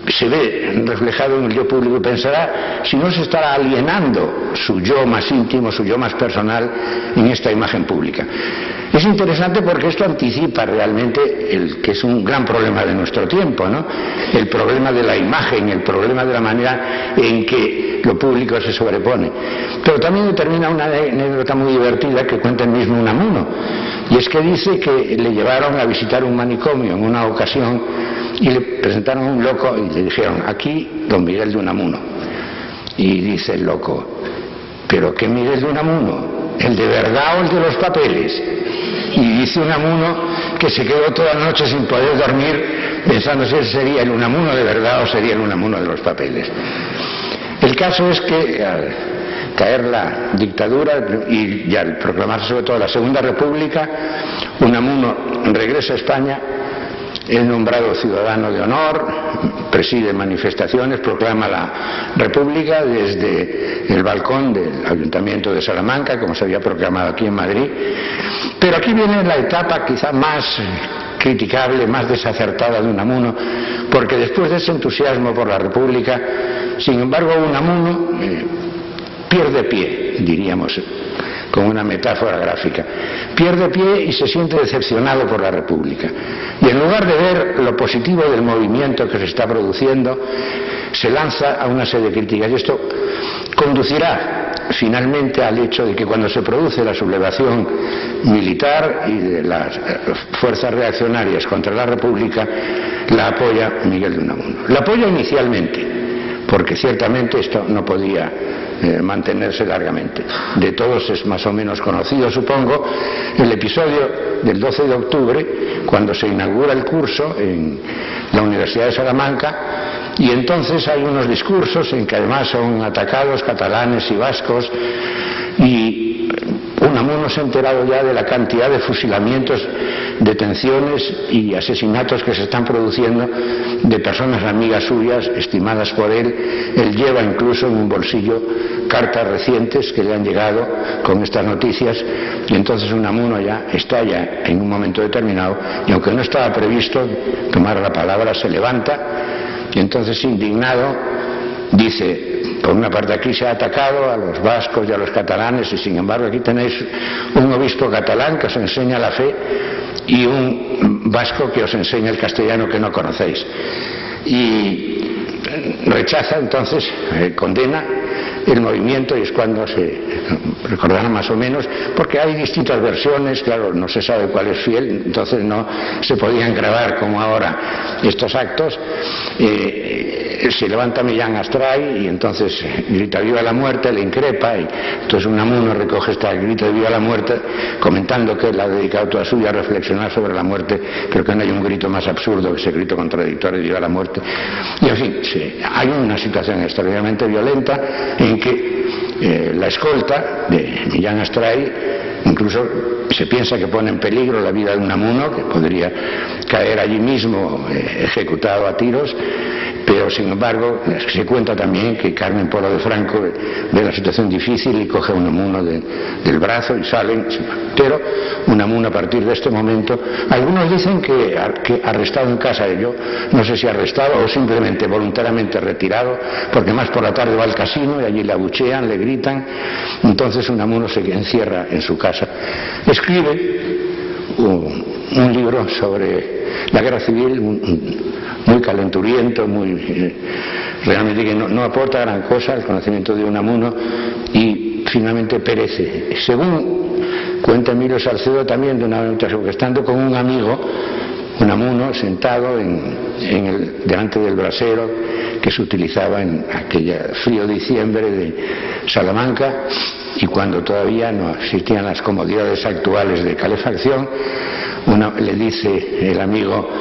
se ve reflejado en el yo público y pensará si no se estará alienando su yo más íntimo, su yo más personal en esta imagen pública. Es interesante porque esto anticipa realmente el que es un gran problema de nuestro tiempo, ¿no? El problema de la imagen, el problema de la manera en que lo público se sobrepone. Pero también determina una anécdota muy divertida que cuenta el mismo Unamuno, y es que dice que le llevaron a visitar un manicomio en una ocasión y le presentaron a un loco y le dijeron, aquí don Miguel de Unamuno. Y dice el loco, ¿pero qué Miguel de Unamuno? ¿El de verdad o el de los papeles? Y dice Unamuno que se quedó toda la noche sin poder dormir pensando si sería el Unamuno de verdad o sería el Unamuno de los papeles. El caso es que al caer la dictadura y al proclamarse sobre todo la Segunda República, Unamuno regresa a España, es nombrado ciudadano de honor, preside manifestaciones, proclama la República desde el balcón del Ayuntamiento de Salamanca, como se había proclamado aquí en Madrid. Pero aquí viene la etapa quizá más criticable, más desacertada de Unamuno, porque después de ese entusiasmo por la República, sin embargo, Unamuno pierde pie, diríamos, con una metáfora gráfica. Pierde pie y se siente decepcionado por la República. Y en lugar de ver lo positivo del movimiento que se está produciendo, se lanza a una serie de críticas. Y esto conducirá finalmente al hecho de que cuando se produce la sublevación militar y de las fuerzas reaccionarias contra la República, la apoya Miguel de Unamuno. La apoya inicialmente, porque ciertamente esto no podía mantenerse largamente. De todos es más o menos conocido, supongo, el episodio del 12 de octubre, cuando se inaugura el curso en la Universidad de Salamanca, y entonces hay unos discursos en que además son atacados catalanes y vascos, y Unamuno se ha enterado ya de la cantidad de fusilamientos, detenciones y asesinatos que se están produciendo de personas amigas suyas, estimadas por él. Él lleva incluso en un bolsillo cartas recientes que le han llegado con estas noticias, y entonces Unamuno ya estalla en un momento determinado, y aunque no estaba previsto tomar la palabra, se levanta y entonces, indignado, dice: por una parte, aquí se ha atacado a los vascos y a los catalanes, y sin embargo aquí tenéis un obispo catalán que os enseña la fe y un vasco que os enseña el castellano que no conocéis. Y rechaza, entonces, condena el movimiento, y es cuando se recordará más o menos, porque hay distintas versiones, claro, no se sabe cuál es fiel, entonces no se podían grabar como ahora estos actos. Se levanta Millán Astray y entonces grita viva la muerte, le increpa, y entonces Unamuno recoge este grito de viva la muerte, comentando que él ha dedicado toda suya a reflexionar sobre la muerte. Creo que no hay un grito más absurdo que ese grito contradictorio de viva la muerte. Y en fin, hay una situación extraordinariamente violenta en que la escolta de Millán Astray incluso se piensa que pone en peligro la vida de Unamuno, que podría caer allí mismo ejecutado a tiros. Pero sin embargo se cuenta también que Carmen Polo de Franco ve la situación difícil y coge a Unamuno del brazo y salen. Pero Unamuno, a partir de este momento, algunos dicen que arrestado en casa, yo no sé si arrestado o simplemente voluntariamente retirado, porque más por la tarde va al casino y allí le abuchean, le gritan. Entonces Unamuno se encierra en su casa, escribe un libro sobre la guerra civil, muy calenturiento, realmente que no aporta gran cosa al conocimiento de Unamuno, y finalmente perece. Según cuenta Emilio Salcedo también, de una noche, estando con un amigo, Unamuno sentado delante del brasero que se utilizaba en aquel frío diciembre de Salamanca, y cuando todavía no existían las comodidades actuales de calefacción, le dice el amigo: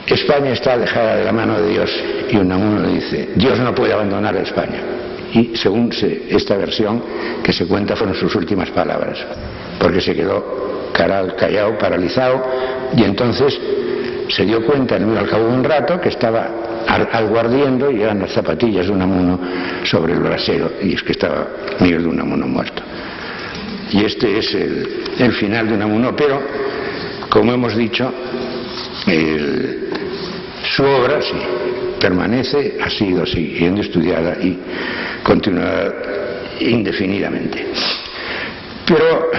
España está dejada de la mano de Dios. Y Unamuno dice: Dios no puede abandonar a España. Y según esta versión que se cuenta, fueron sus últimas palabras, porque se quedó callado, paralizado, y entonces se dio cuenta al cabo de un rato que estaba algo ardiendo, y eran las zapatillas de Unamuno sobre el brasero, y es que estaba Miguel de Unamuno muerto. Y este es el final de Unamuno, pero como hemos dicho, su obra sí permanece, ha sido siendo estudiada y continuada indefinidamente. Pero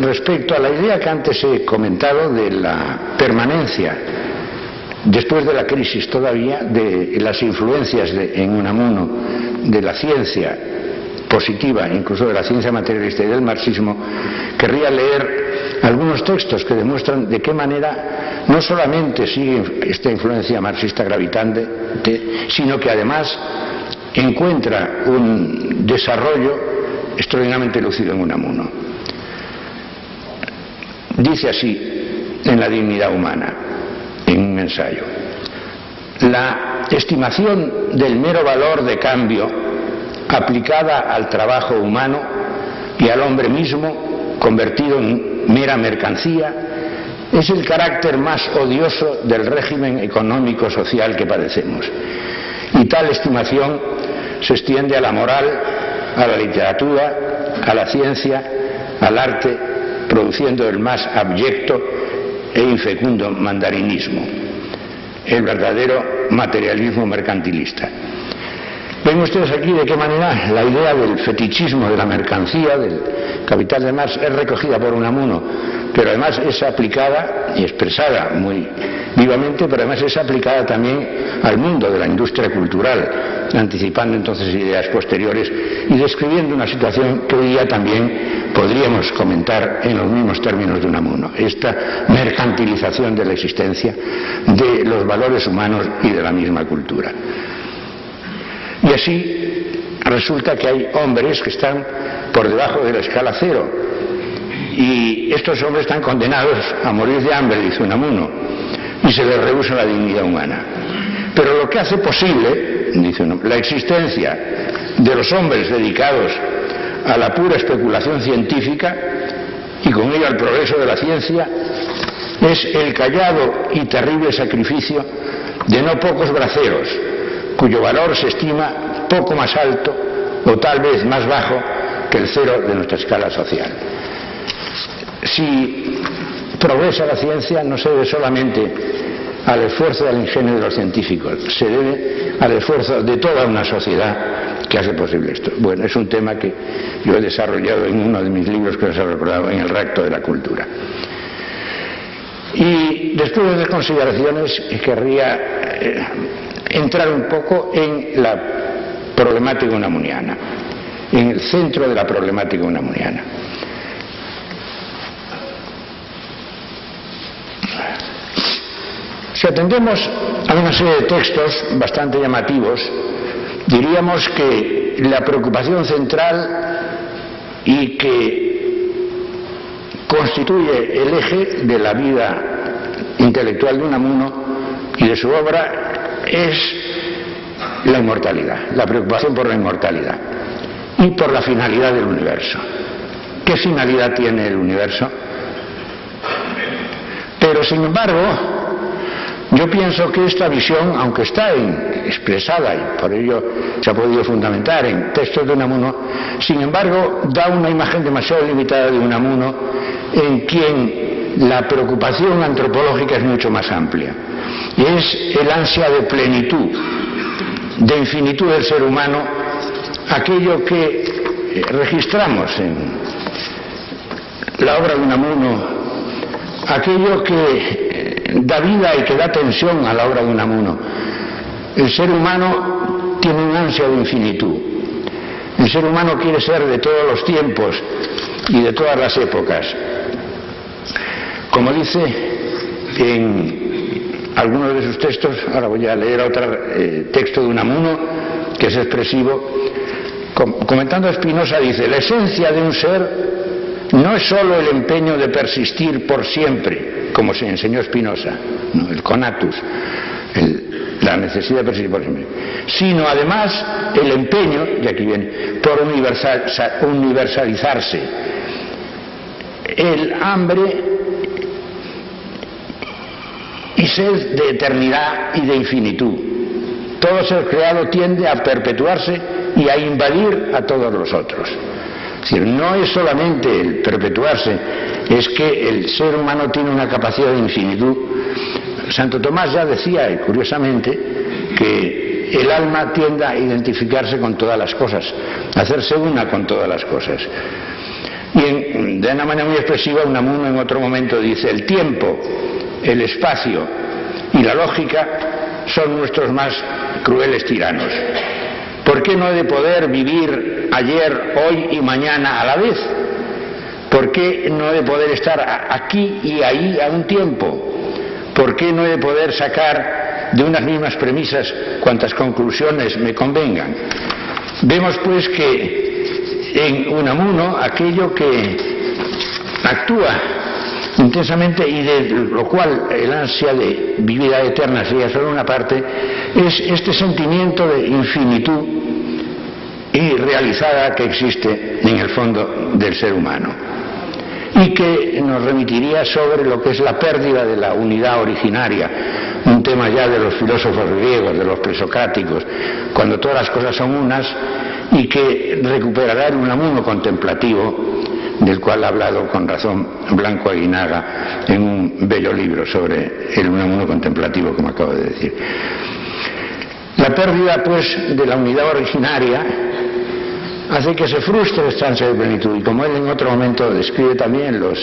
respecto a la idea que antes he comentado de la permanencia después de la crisis todavía de las influencias en Unamuno de la ciencia positiva, incluso de la ciencia materialista y del marxismo, querría leer algunos textos que demuestran de qué manera no solamente sigue esta influencia marxista gravitante, sino que además encuentra un desarrollo extraordinariamente lúcido en Unamuno. Dice así en La dignidad humana, en un ensayo: la estimación del mero valor de cambio aplicada al trabajo humano y al hombre mismo convertido en mera mercancía es el carácter más odioso del régimen económico-social que padecemos. Y tal estimación se extiende a la moral, a la literatura, a la ciencia, al arte, produciendo el más abyecto e infecundo mandarinismo, el verdadero materialismo mercantilista. Ven ustedes aquí de qué manera la idea del fetichismo de la mercancía, del capital de Marx, es recogida por Unamuno, pero además es aplicada y expresada muy vivamente, pero además es aplicada también al mundo de la industria cultural, anticipando entonces ideas posteriores y describiendo una situación que hoy día también podríamos comentar en los mismos términos de Unamuno, esta mercantilización de la existencia, de los valores humanos y de la misma cultura. Y así resulta que hay hombres que están por debajo de la escala cero, y estos hombres están condenados a morir de hambre, dice Unamuno, y se les rehúsa la dignidad humana. Pero lo que hace posible, dice Unamuno, la existencia de los hombres dedicados a la pura especulación científica y con ello al progreso de la ciencia es el callado y terrible sacrificio de no pocos braceros, cuyo valor se estima poco más alto o tal vez más bajo que el cero de nuestra escala social. Si progresa la ciencia no se debe solamente al esfuerzo del ingenio de los científicos, se debe al esfuerzo de toda una sociedad que hace posible esto. Bueno, es un tema que yo he desarrollado en uno de mis libros que os he recordado, en el Rapto de la Cultura. Y después de las consideraciones querría entrar un poco en la problemática unamuniana, en el centro de la problemática unamuniana. Si atendemos a una serie de textos bastante llamativos, diríamos que la preocupación central y que constituye el eje de la vida intelectual de Unamuno y de su obra es la inmortalidad, la preocupación por la inmortalidad y por la finalidad del universo. ¿Qué finalidad tiene el universo? Pero sin embargo, yo pienso que esta visión, aunque está expresada y por ello se ha podido fundamentar en textos de Unamuno, sin embargo da una imagen demasiado limitada de Unamuno, en quien la preocupación antropológica es mucho más amplia. Y es el ansia de plenitud, de infinitud del ser humano, aquello que registramos en la obra de Unamuno, aquello que da vida y que da tensión a la obra de Unamuno. El ser humano tiene una ansia de infinitud. El ser humano quiere ser de todos los tiempos y de todas las épocas. Como dice en algunos de sus textos, ahora voy a leer otro texto de Unamuno que es expresivo, comentando a Spinoza, dice: la esencia de un ser no es sólo el empeño de persistir por siempre, como se enseñó Spinoza, ¿no? El conatus, la necesidad de persistir por siempre, sino además el empeño, y aquí viene, por universalizarse, el hambre y sed de eternidad y de infinitud. Todo ser creado tiende a perpetuarse y a invadir a todos los otros. Es decir, no es solamente el perpetuarse, es que el ser humano tiene una capacidad de infinitud. Santo Tomás ya decía, y curiosamente, que el alma tiende a identificarse con todas las cosas, a hacerse una con todas las cosas. Y de una manera muy expresiva, Unamuno en otro momento dice: el tiempo, el espacio y la lógica son nuestros más crueles tiranos. ¿Por qué no he de poder vivir ayer, hoy y mañana a la vez? ¿Por qué no he de poder estar aquí y ahí a un tiempo? ¿Por qué no he de poder sacar de unas mismas premisas cuantas conclusiones me convengan? Vemos pues que en Unamuno aquello que actúa intensamente y de lo cual el ansia de vida eterna sería solo una parte, es este sentimiento de infinitud irrealizada que existe en el fondo del ser humano y que nos remitiría sobre lo que es la pérdida de la unidad originaria, un tema ya de los filósofos griegos, de los presocráticos, cuando todas las cosas son unas, y que recuperará el Unamuno contemplativo, del cual ha hablado con razón Blanco Aguinaga en un bello libro sobre el Unamuno contemplativo, como acabo de decir. La La pérdida, pues, de la unidad originaria hace que se frustre esta ansia de plenitud. Y como él en otro momento describe también, los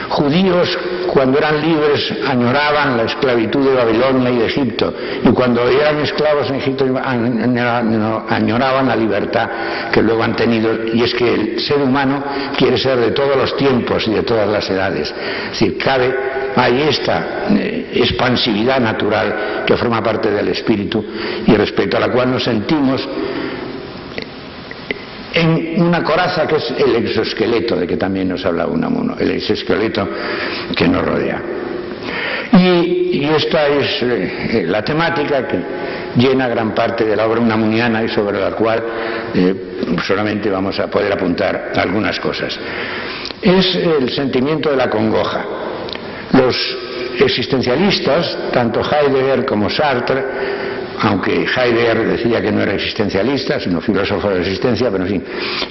judíos, cuando eran libres, añoraban la esclavitud de Babilonia y de Egipto, y cuando eran esclavos en Egipto añoraban la libertad que luego han tenido. Y es que el ser humano quiere ser de todos los tiempos y de todas las edades. Es decir, hay esta expansividad natural que forma parte del espíritu y respecto a la cual nos sentimos en una coraza que es el exoesqueleto, de que también nos habla Unamuno, el exoesqueleto que nos rodea. Y esta es la temática que llena gran parte de la obra unamuniana y sobre la cual solamente vamos a poder apuntar algunas cosas. Es el sentimiento de la congoja. Los existencialistas, tanto Heidegger como Sartre, aunque Heidegger decía que no era existencialista, sino filósofo de la existencia, pero en fin,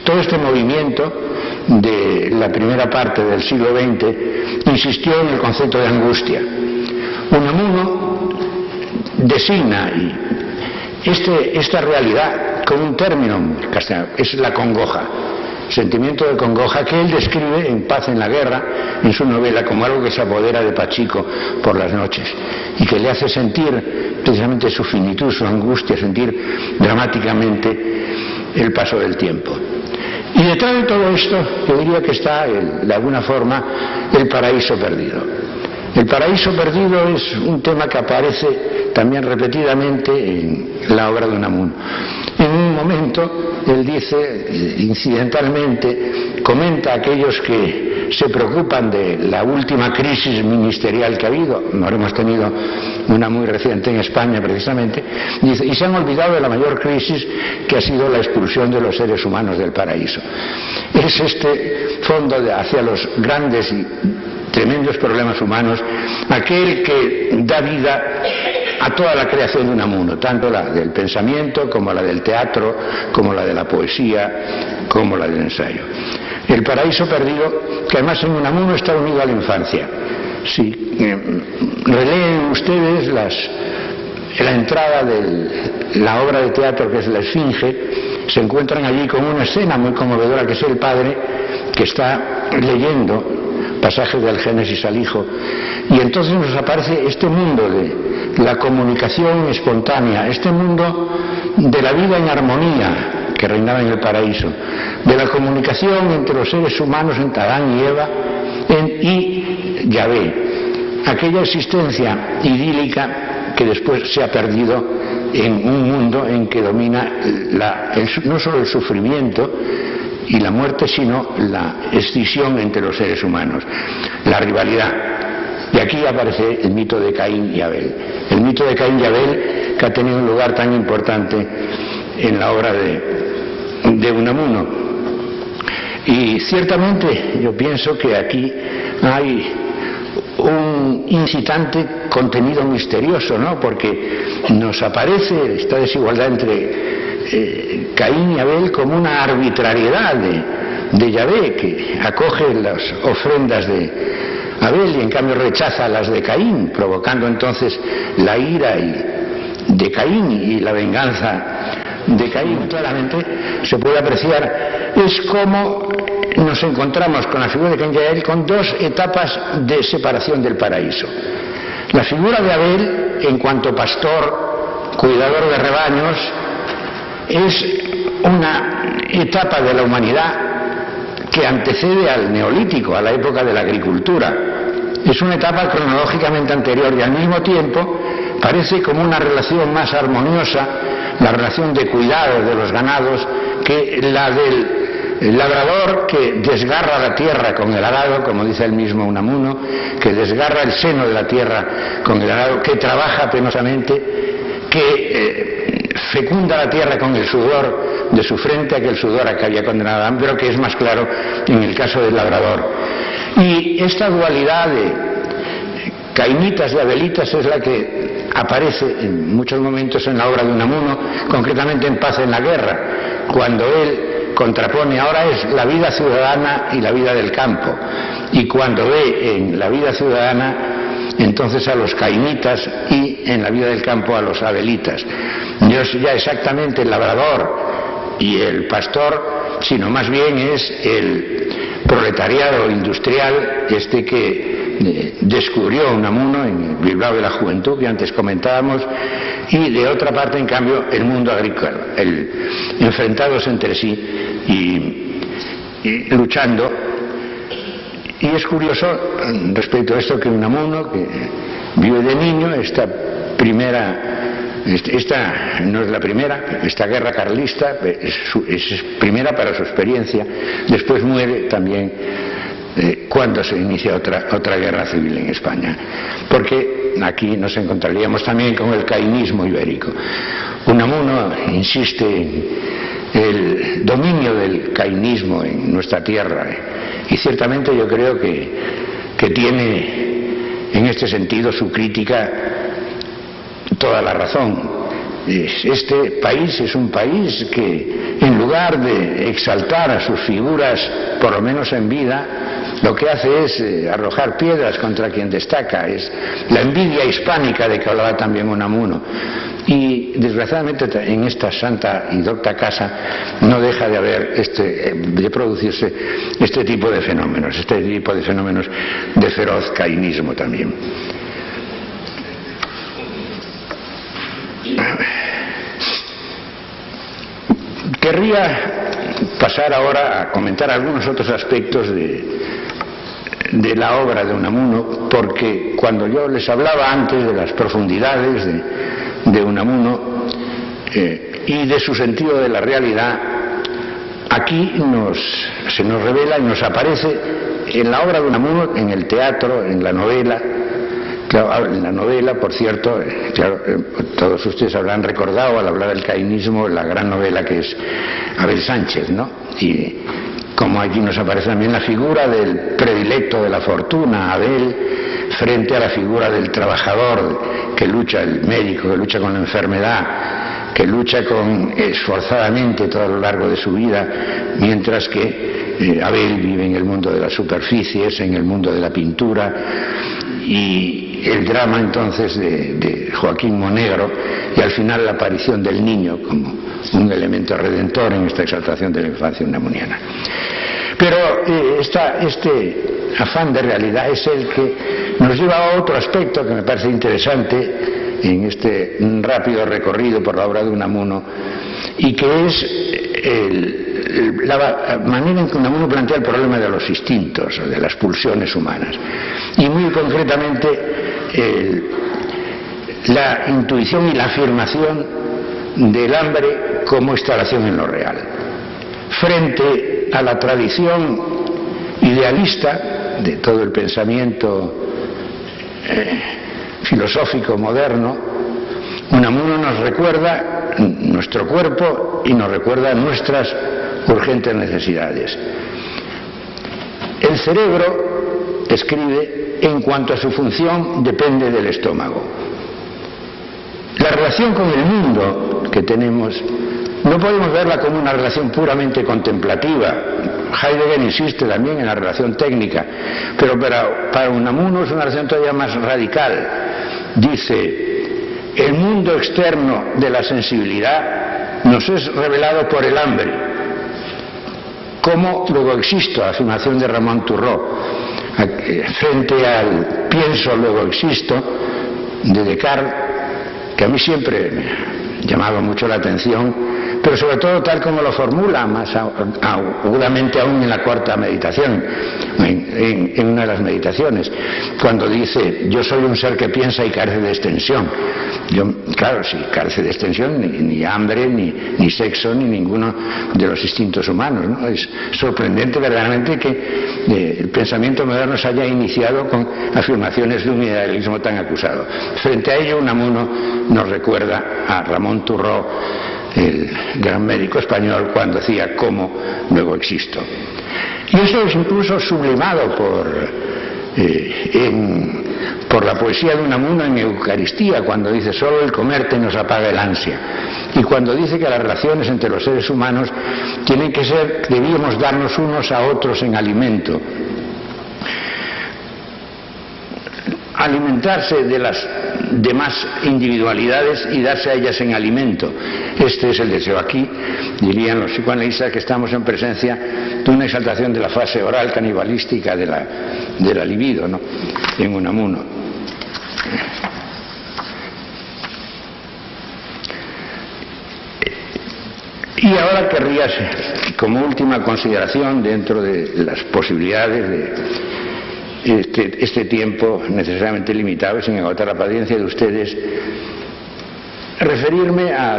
todo este movimiento de la primera parte del siglo XX insistió en el concepto de angustia. Unamuno designa esta realidad con un término castellano, es la congoja, sentimiento de congoja que él describe en Paz en la Guerra, en su novela, como algo que se apodera de Pachico por las noches y que le hace sentir precisamente su finitud, su angustia, sentir dramáticamente el paso del tiempo. Y detrás de todo esto yo diría que está, de alguna forma, el paraíso perdido. El paraíso perdido es un tema que aparece también repetidamente en la obra de Unamuno. En un momento él dice, incidentalmente, comenta a aquellos que se preocupan de la última crisis ministerial que ha habido, no hemos tenido una muy reciente en España precisamente, dice, y se han olvidado de la mayor crisis que ha sido la expulsión de los seres humanos del paraíso. Es este fondo hacia los grandes y tremendos problemas humanos, aquel que da vida a toda la creación de Unamuno, tanto la del pensamiento como la del teatro, como la de la poesía, como la del ensayo. El paraíso perdido, que además en Unamuno está unido a la infancia. Si releen ustedes la entrada de la obra de teatro que es La Esfinge, se encuentran allí con una escena muy conmovedora que es el padre que está leyendo pasajes del Génesis al Hijo, y entonces nos aparece este mundo de la comunicación espontánea, este mundo de la vida en armonía que reinaba en el paraíso, de la comunicación entre los seres humanos, entre Adán y Eva y Yahvé, aquella existencia idílica que después se ha perdido en un mundo en que domina no solo el sufrimiento y la muerte, sino la escisión entre los seres humanos, la rivalidad. Y aquí aparece el mito de Caín y Abel. El mito de Caín y Abel, que ha tenido un lugar tan importante en la obra de Unamuno. Y ciertamente yo pienso que aquí hay un incitante contenido misterioso, ¿no? Porque nos aparece esta desigualdad entre Caín y Abel como una arbitrariedad de Yahvé, que acoge las ofrendas de Abel y en cambio rechaza las de Caín, provocando entonces la ira de Caín y la venganza de Caín. Claramente se puede apreciar, es como nos encontramos con la figura de Caín y Abel con dos etapas de separación del paraíso. La figura de Abel, en cuanto pastor, cuidador de rebaños, es una etapa de la humanidad que antecede al neolítico, a la época de la agricultura. Es una etapa cronológicamente anterior y al mismo tiempo parece como una relación más armoniosa, la relación de cuidado de los ganados, que la del labrador que desgarra la tierra con el arado, como dice el mismo Unamuno, que desgarra el seno de la tierra con el arado, que trabaja penosamente, que fecunda la tierra con el sudor de su frente, aquel sudor a que había condenado a Adán, pero que es más claro en el caso del labrador. Y esta dualidad de cainitas y abelitas es la que aparece en muchos momentos en la obra de Unamuno, concretamente en Paz en la Guerra, cuando él contrapone, ahora es la vida ciudadana y la vida del campo, y cuando ve en la vida ciudadana entonces a los cainitas y en la vida del campo a los abelitas. No es ya exactamente el labrador y el pastor, sino más bien es el proletariado industrial que descubrió Unamuno en el Bilbao de la Juventud, que antes comentábamos, y de otra parte, en cambio, el mundo agrícola, enfrentados entre sí y luchando. Y es curioso respecto a esto que Unamuno, que vive de niño, esta no es la primera, esta guerra carlista es primera para su experiencia, después muere también cuando se inicia otra guerra civil en España, porque aquí nos encontraríamos también con el cainismo ibérico. Unamuno insiste en el dominio del cainismo en nuestra tierra, y ciertamente yo creo que tiene en este sentido su crítica toda la razón. Este país es un país que, en lugar de exaltar a sus figuras, por lo menos en vida, lo que hace es arrojar piedras contra quien destaca. Es la envidia hispánica de que hablaba también Unamuno. Y desgraciadamente en esta santa y docta casa no deja de haber de producirse este tipo de fenómenos de feroz cainismo también. Querría pasar ahora a comentar algunos otros aspectos de la obra de Unamuno, porque cuando yo les hablaba antes de las profundidades de Unamuno y de su sentido de la realidad, aquí se nos revela y nos aparece en la obra de Unamuno, en el teatro, en la novela. Claro, en la novela, por cierto, todos ustedes habrán recordado al hablar del cainismo la gran novela que es Abel Sánchez, ¿no? Y como allí nos aparece también la figura del predilecto de la fortuna, Abel, frente a la figura del trabajador que lucha, el médico que lucha con la enfermedad, que lucha esforzadamente todo a lo largo de su vida, mientras que Abel vive en el mundo de las superficies, en el mundo de la pintura. Y el drama entonces de Joaquín Monegro, y al final la aparición del niño como un elemento redentor en esta exaltación de la infancia unamuniana. Pero este afán de realidad es el que nos lleva a otro aspecto que me parece interesante en este rápido recorrido por la obra de Unamuno, y que es la manera en que Unamuno plantea el problema de los instintos, de las pulsiones humanas, y muy concretamente la intuición y la afirmación del hambre como instalación en lo real, frente a la tradición idealista de todo el pensamiento filosófico moderno. Unamuno nos recuerda nuestro cuerpo y nos recuerda nuestras urgentes necesidades. El cerebro, escribe, en cuanto a su función depende del estómago. La relación con el mundo que tenemos no podemos verla como una relación puramente contemplativa. Heidegger insiste también en la relación técnica, pero para Unamuno es una relación todavía más radical. Dice: el mundo externo de la sensibilidad nos es revelado por el hambre. ¿Cómo luego existo? Afirmación de Ramón Turró. Frente al pienso luego existo de Descartes, que a mí siempre me llamaba mucho la atención, pero sobre todo tal como lo formula más agudamente aún en la cuarta meditación, en una de las meditaciones, cuando dice: yo soy un ser que piensa y carece de extensión. Claro, sí, carece de extensión, ni hambre, ni sexo, ni ninguno de los instintos humanos, ¿no? Es sorprendente verdaderamente que el pensamiento moderno se haya iniciado con afirmaciones de un idealismo tan acusado. Frente a ello, Unamuno nos recuerda a Ramón Turró, el gran médico español, cuando decía: ¿cómo luego existo? Y eso es incluso sublimado por la poesía de Unamuno en Eucaristía, cuando dice: solo el comerte nos apaga el ansia. Y cuando dice que las relaciones entre los seres humanos tienen que ser, debíamos darnos unos a otros en alimento. alimentarse de las demás individualidades y darse a ellas en alimento. Este es el deseo. Aquí dirían los psicoanalistas que estamos en presencia de una exaltación de la fase oral canibalística de la libido, ¿no?, en Unamuno. Y ahora querría, como última consideración dentro de las posibilidades de este tiempo necesariamente limitado y sin agotar la paciencia de ustedes, referirme a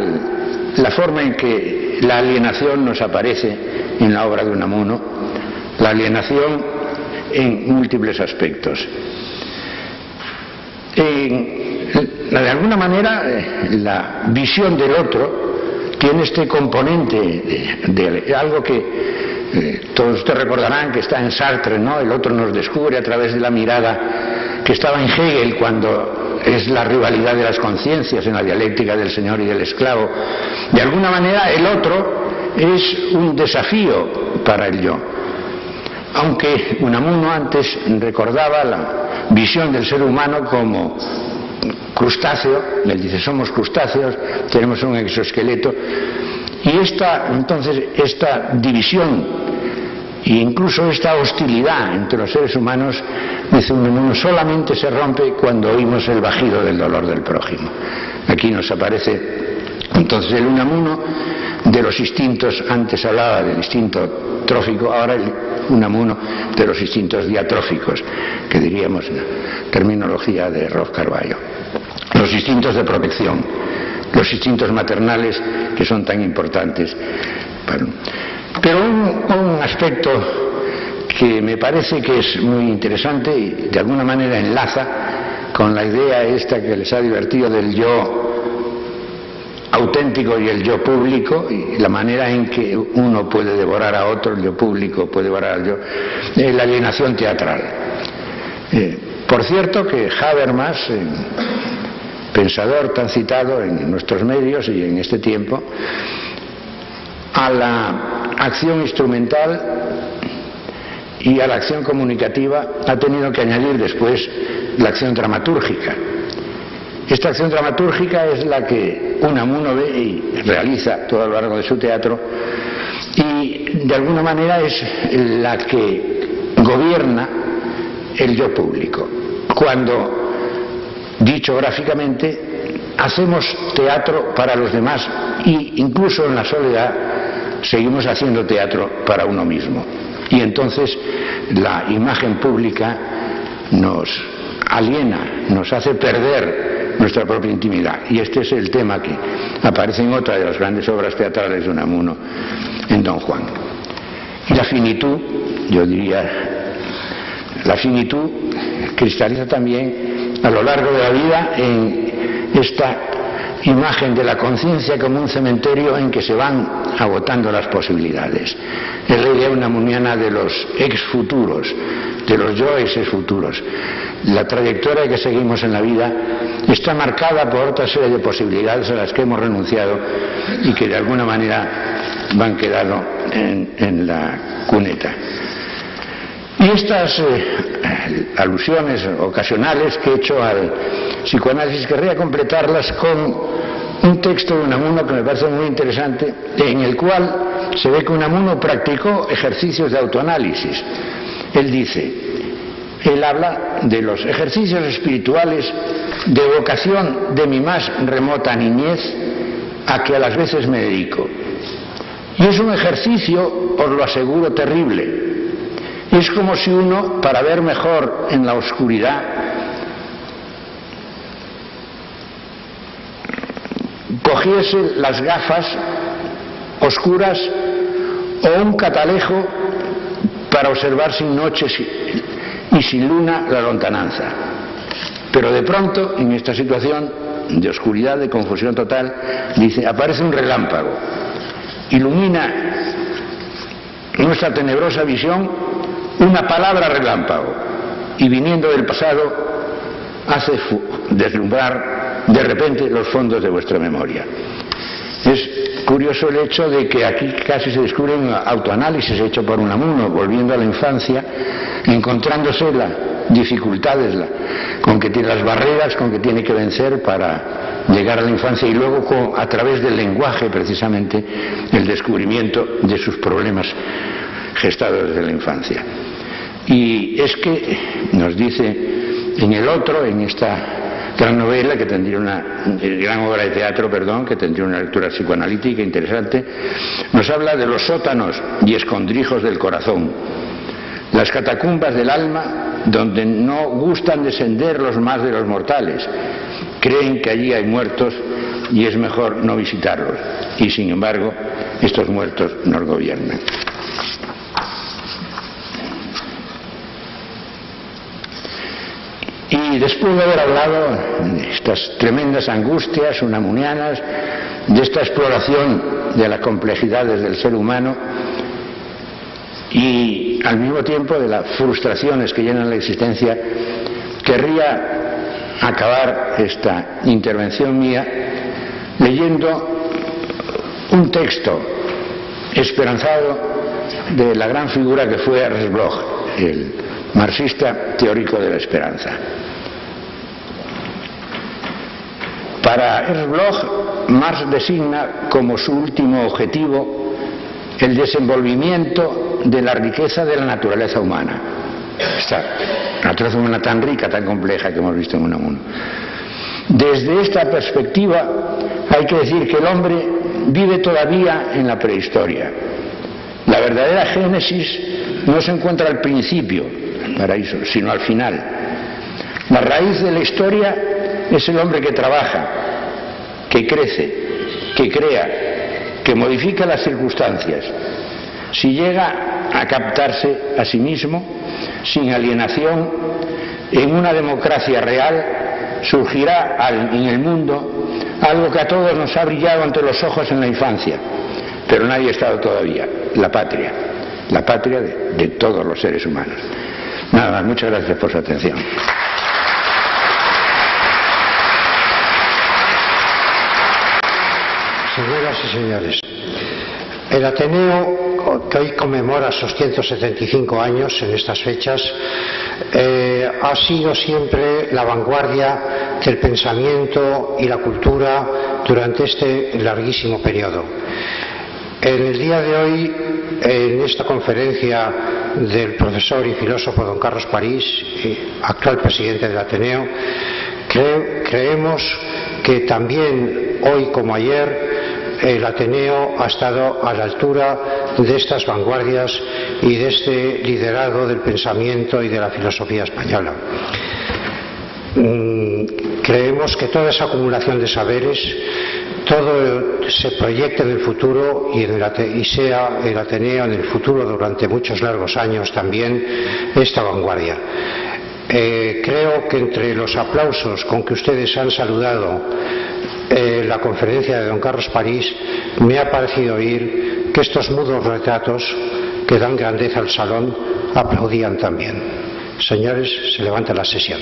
la forma en que la alienación nos aparece en la obra de Unamuno, la alienación en múltiples aspectos. De alguna manera, la visión del otro tiene este componente de algo que todos ustedes recordarán que está en Sartre, ¿no? El otro nos descubre a través de la mirada, que estaba en Hegel cuando es la rivalidad de las conciencias en la dialéctica del señor y del esclavo. De alguna manera el otro es un desafío para el yo. Aunque Unamuno antes recordaba la visión del ser humano como crustáceo, él dice somos crustáceos, tenemos un exoesqueleto, y entonces esta división e incluso esta hostilidad entre los seres humanos, dice Unamuno, solamente se rompe cuando oímos el bajido del dolor del prójimo. Aquí nos aparece entonces el Unamuno de los instintos. Antes hablaba del instinto trófico, ahora el Unamuno de los instintos diatróficos, que diríamos en la terminología de Ross Carballo. Los instintos de protección, los instintos maternales que son tan importantes. Pero un aspecto que me parece que es muy interesante y de alguna manera enlaza con la idea esta que les ha divertido del yo auténtico y el yo público, y la manera en que uno puede devorar a otro, el yo público puede devorar al yo, la alienación teatral. Por cierto que Habermas, pensador tan citado en nuestros medios y en este tiempo, a la acción instrumental y a la acción comunicativa ha tenido que añadir después la acción dramatúrgica. Esta acción dramatúrgica es la que Unamuno ve y realiza todo a lo largo de su teatro, y de alguna manera es la que gobierna el yo público. Cuando, dicho gráficamente, hacemos teatro para los demás e incluso en la soledad seguimos haciendo teatro para uno mismo. Y entonces la imagen pública nos aliena, nos hace perder nuestra propia intimidad. Y este es el tema que aparece en otra de las grandes obras teatrales de Unamuno, en Don Juan. Y la finitud, yo diría, la finitud cristaliza también a lo largo de la vida en esta imagen de la conciencia como un cementerio en que se van agotando las posibilidades. Es la idea unamuniana de los ex-futuros, de los yoes futuros. La trayectoria que seguimos en la vida está marcada por otra serie de posibilidades a las que hemos renunciado y que de alguna manera van quedando en la cuneta. Y estas alusiones ocasionales que he hecho al psicoanálisis querría completarlas con un texto de Unamuno que me parece muy interesante, en el cual se ve que Unamuno practicó ejercicios de autoanálisis. Él habla de los ejercicios espirituales de evocación de mi más remota niñez a que a las veces me dedico. Y es un ejercicio, os lo aseguro, terrible. Es como si uno, para ver mejor en la oscuridad, cogiese las gafas oscuras o un catalejo para observar sin noches y sin luna la lontananza. Pero de pronto, en esta situación de oscuridad, de confusión total, aparece un relámpago, ilumina nuestra tenebrosa visión una palabra relámpago, y viniendo del pasado hace deslumbrar de repente los fondos de vuestra memoria. Es curioso el hecho de que aquí casi se descubre un autoanálisis hecho por Unamuno, volviendo a la infancia, encontrándose dificultades, con que tiene las barreras con que tiene que vencer para llegar a la infancia, y luego a través del lenguaje precisamente el descubrimiento de sus problemas gestados desde la infancia. Y es que nos dice en esta gran novela, que tendría gran obra de teatro, que tendría una lectura psicoanalítica interesante, nos habla de los sótanos y escondrijos del corazón, las catacumbas del alma donde no gustan descender los más de los mortales, creen que allí hay muertos y es mejor no visitarlos, y sin embargo estos muertos nos gobiernan. Y después de haber hablado de estas tremendas angustias unamunianas, de esta exploración de las complejidades del ser humano y al mismo tiempo de las frustraciones que llenan la existencia, querría acabar esta intervención mía leyendo un texto esperanzado de la gran figura que fue Ernst Bloch, el marxista teórico de la esperanza. Para Ernst Bloch, Marx designa como su último objetivo el desenvolvimiento de la riqueza de la naturaleza humana. Esta naturaleza humana tan rica, tan compleja que hemos visto en Unamuno. Desde esta perspectiva hay que decir que el hombre vive todavía en la prehistoria. La verdadera génesis no se encuentra al principio, el paraíso, sino al final. La raíz de la historia es el hombre que trabaja, que crece, que crea, que modifica las circunstancias. Si llega a captarse a sí mismo, sin alienación, en una democracia real, surgirá en el mundo algo que a todos nos ha brillado ante los ojos en la infancia, pero nadie ha estado todavía: la patria de todos los seres humanos. Nada más, muchas gracias por su atención. Señoras y señores, el Ateneo, que hoy conmemora sus 175 años en estas fechas, ha sido siempre la vanguardia del pensamiento y la cultura durante este larguísimo periodo. En el día de hoy, en esta conferencia del profesor y filósofo don Carlos París, actual presidente del Ateneo, creemos que también hoy como ayer el Ateneo ha estado a la altura de estas vanguardias y de este liderazgo del pensamiento y de la filosofía española. Creemos que toda esa acumulación de saberes, todo se proyecta en el futuro y sea el Ateneo en el futuro durante muchos largos años también esta vanguardia. Creo que entre los aplausos con que ustedes han saludado la conferencia de don Carlos París, me ha parecido oír que estos mudos retratos que dan grandeza al salón aplaudían también. Señores, se levanta la sesión.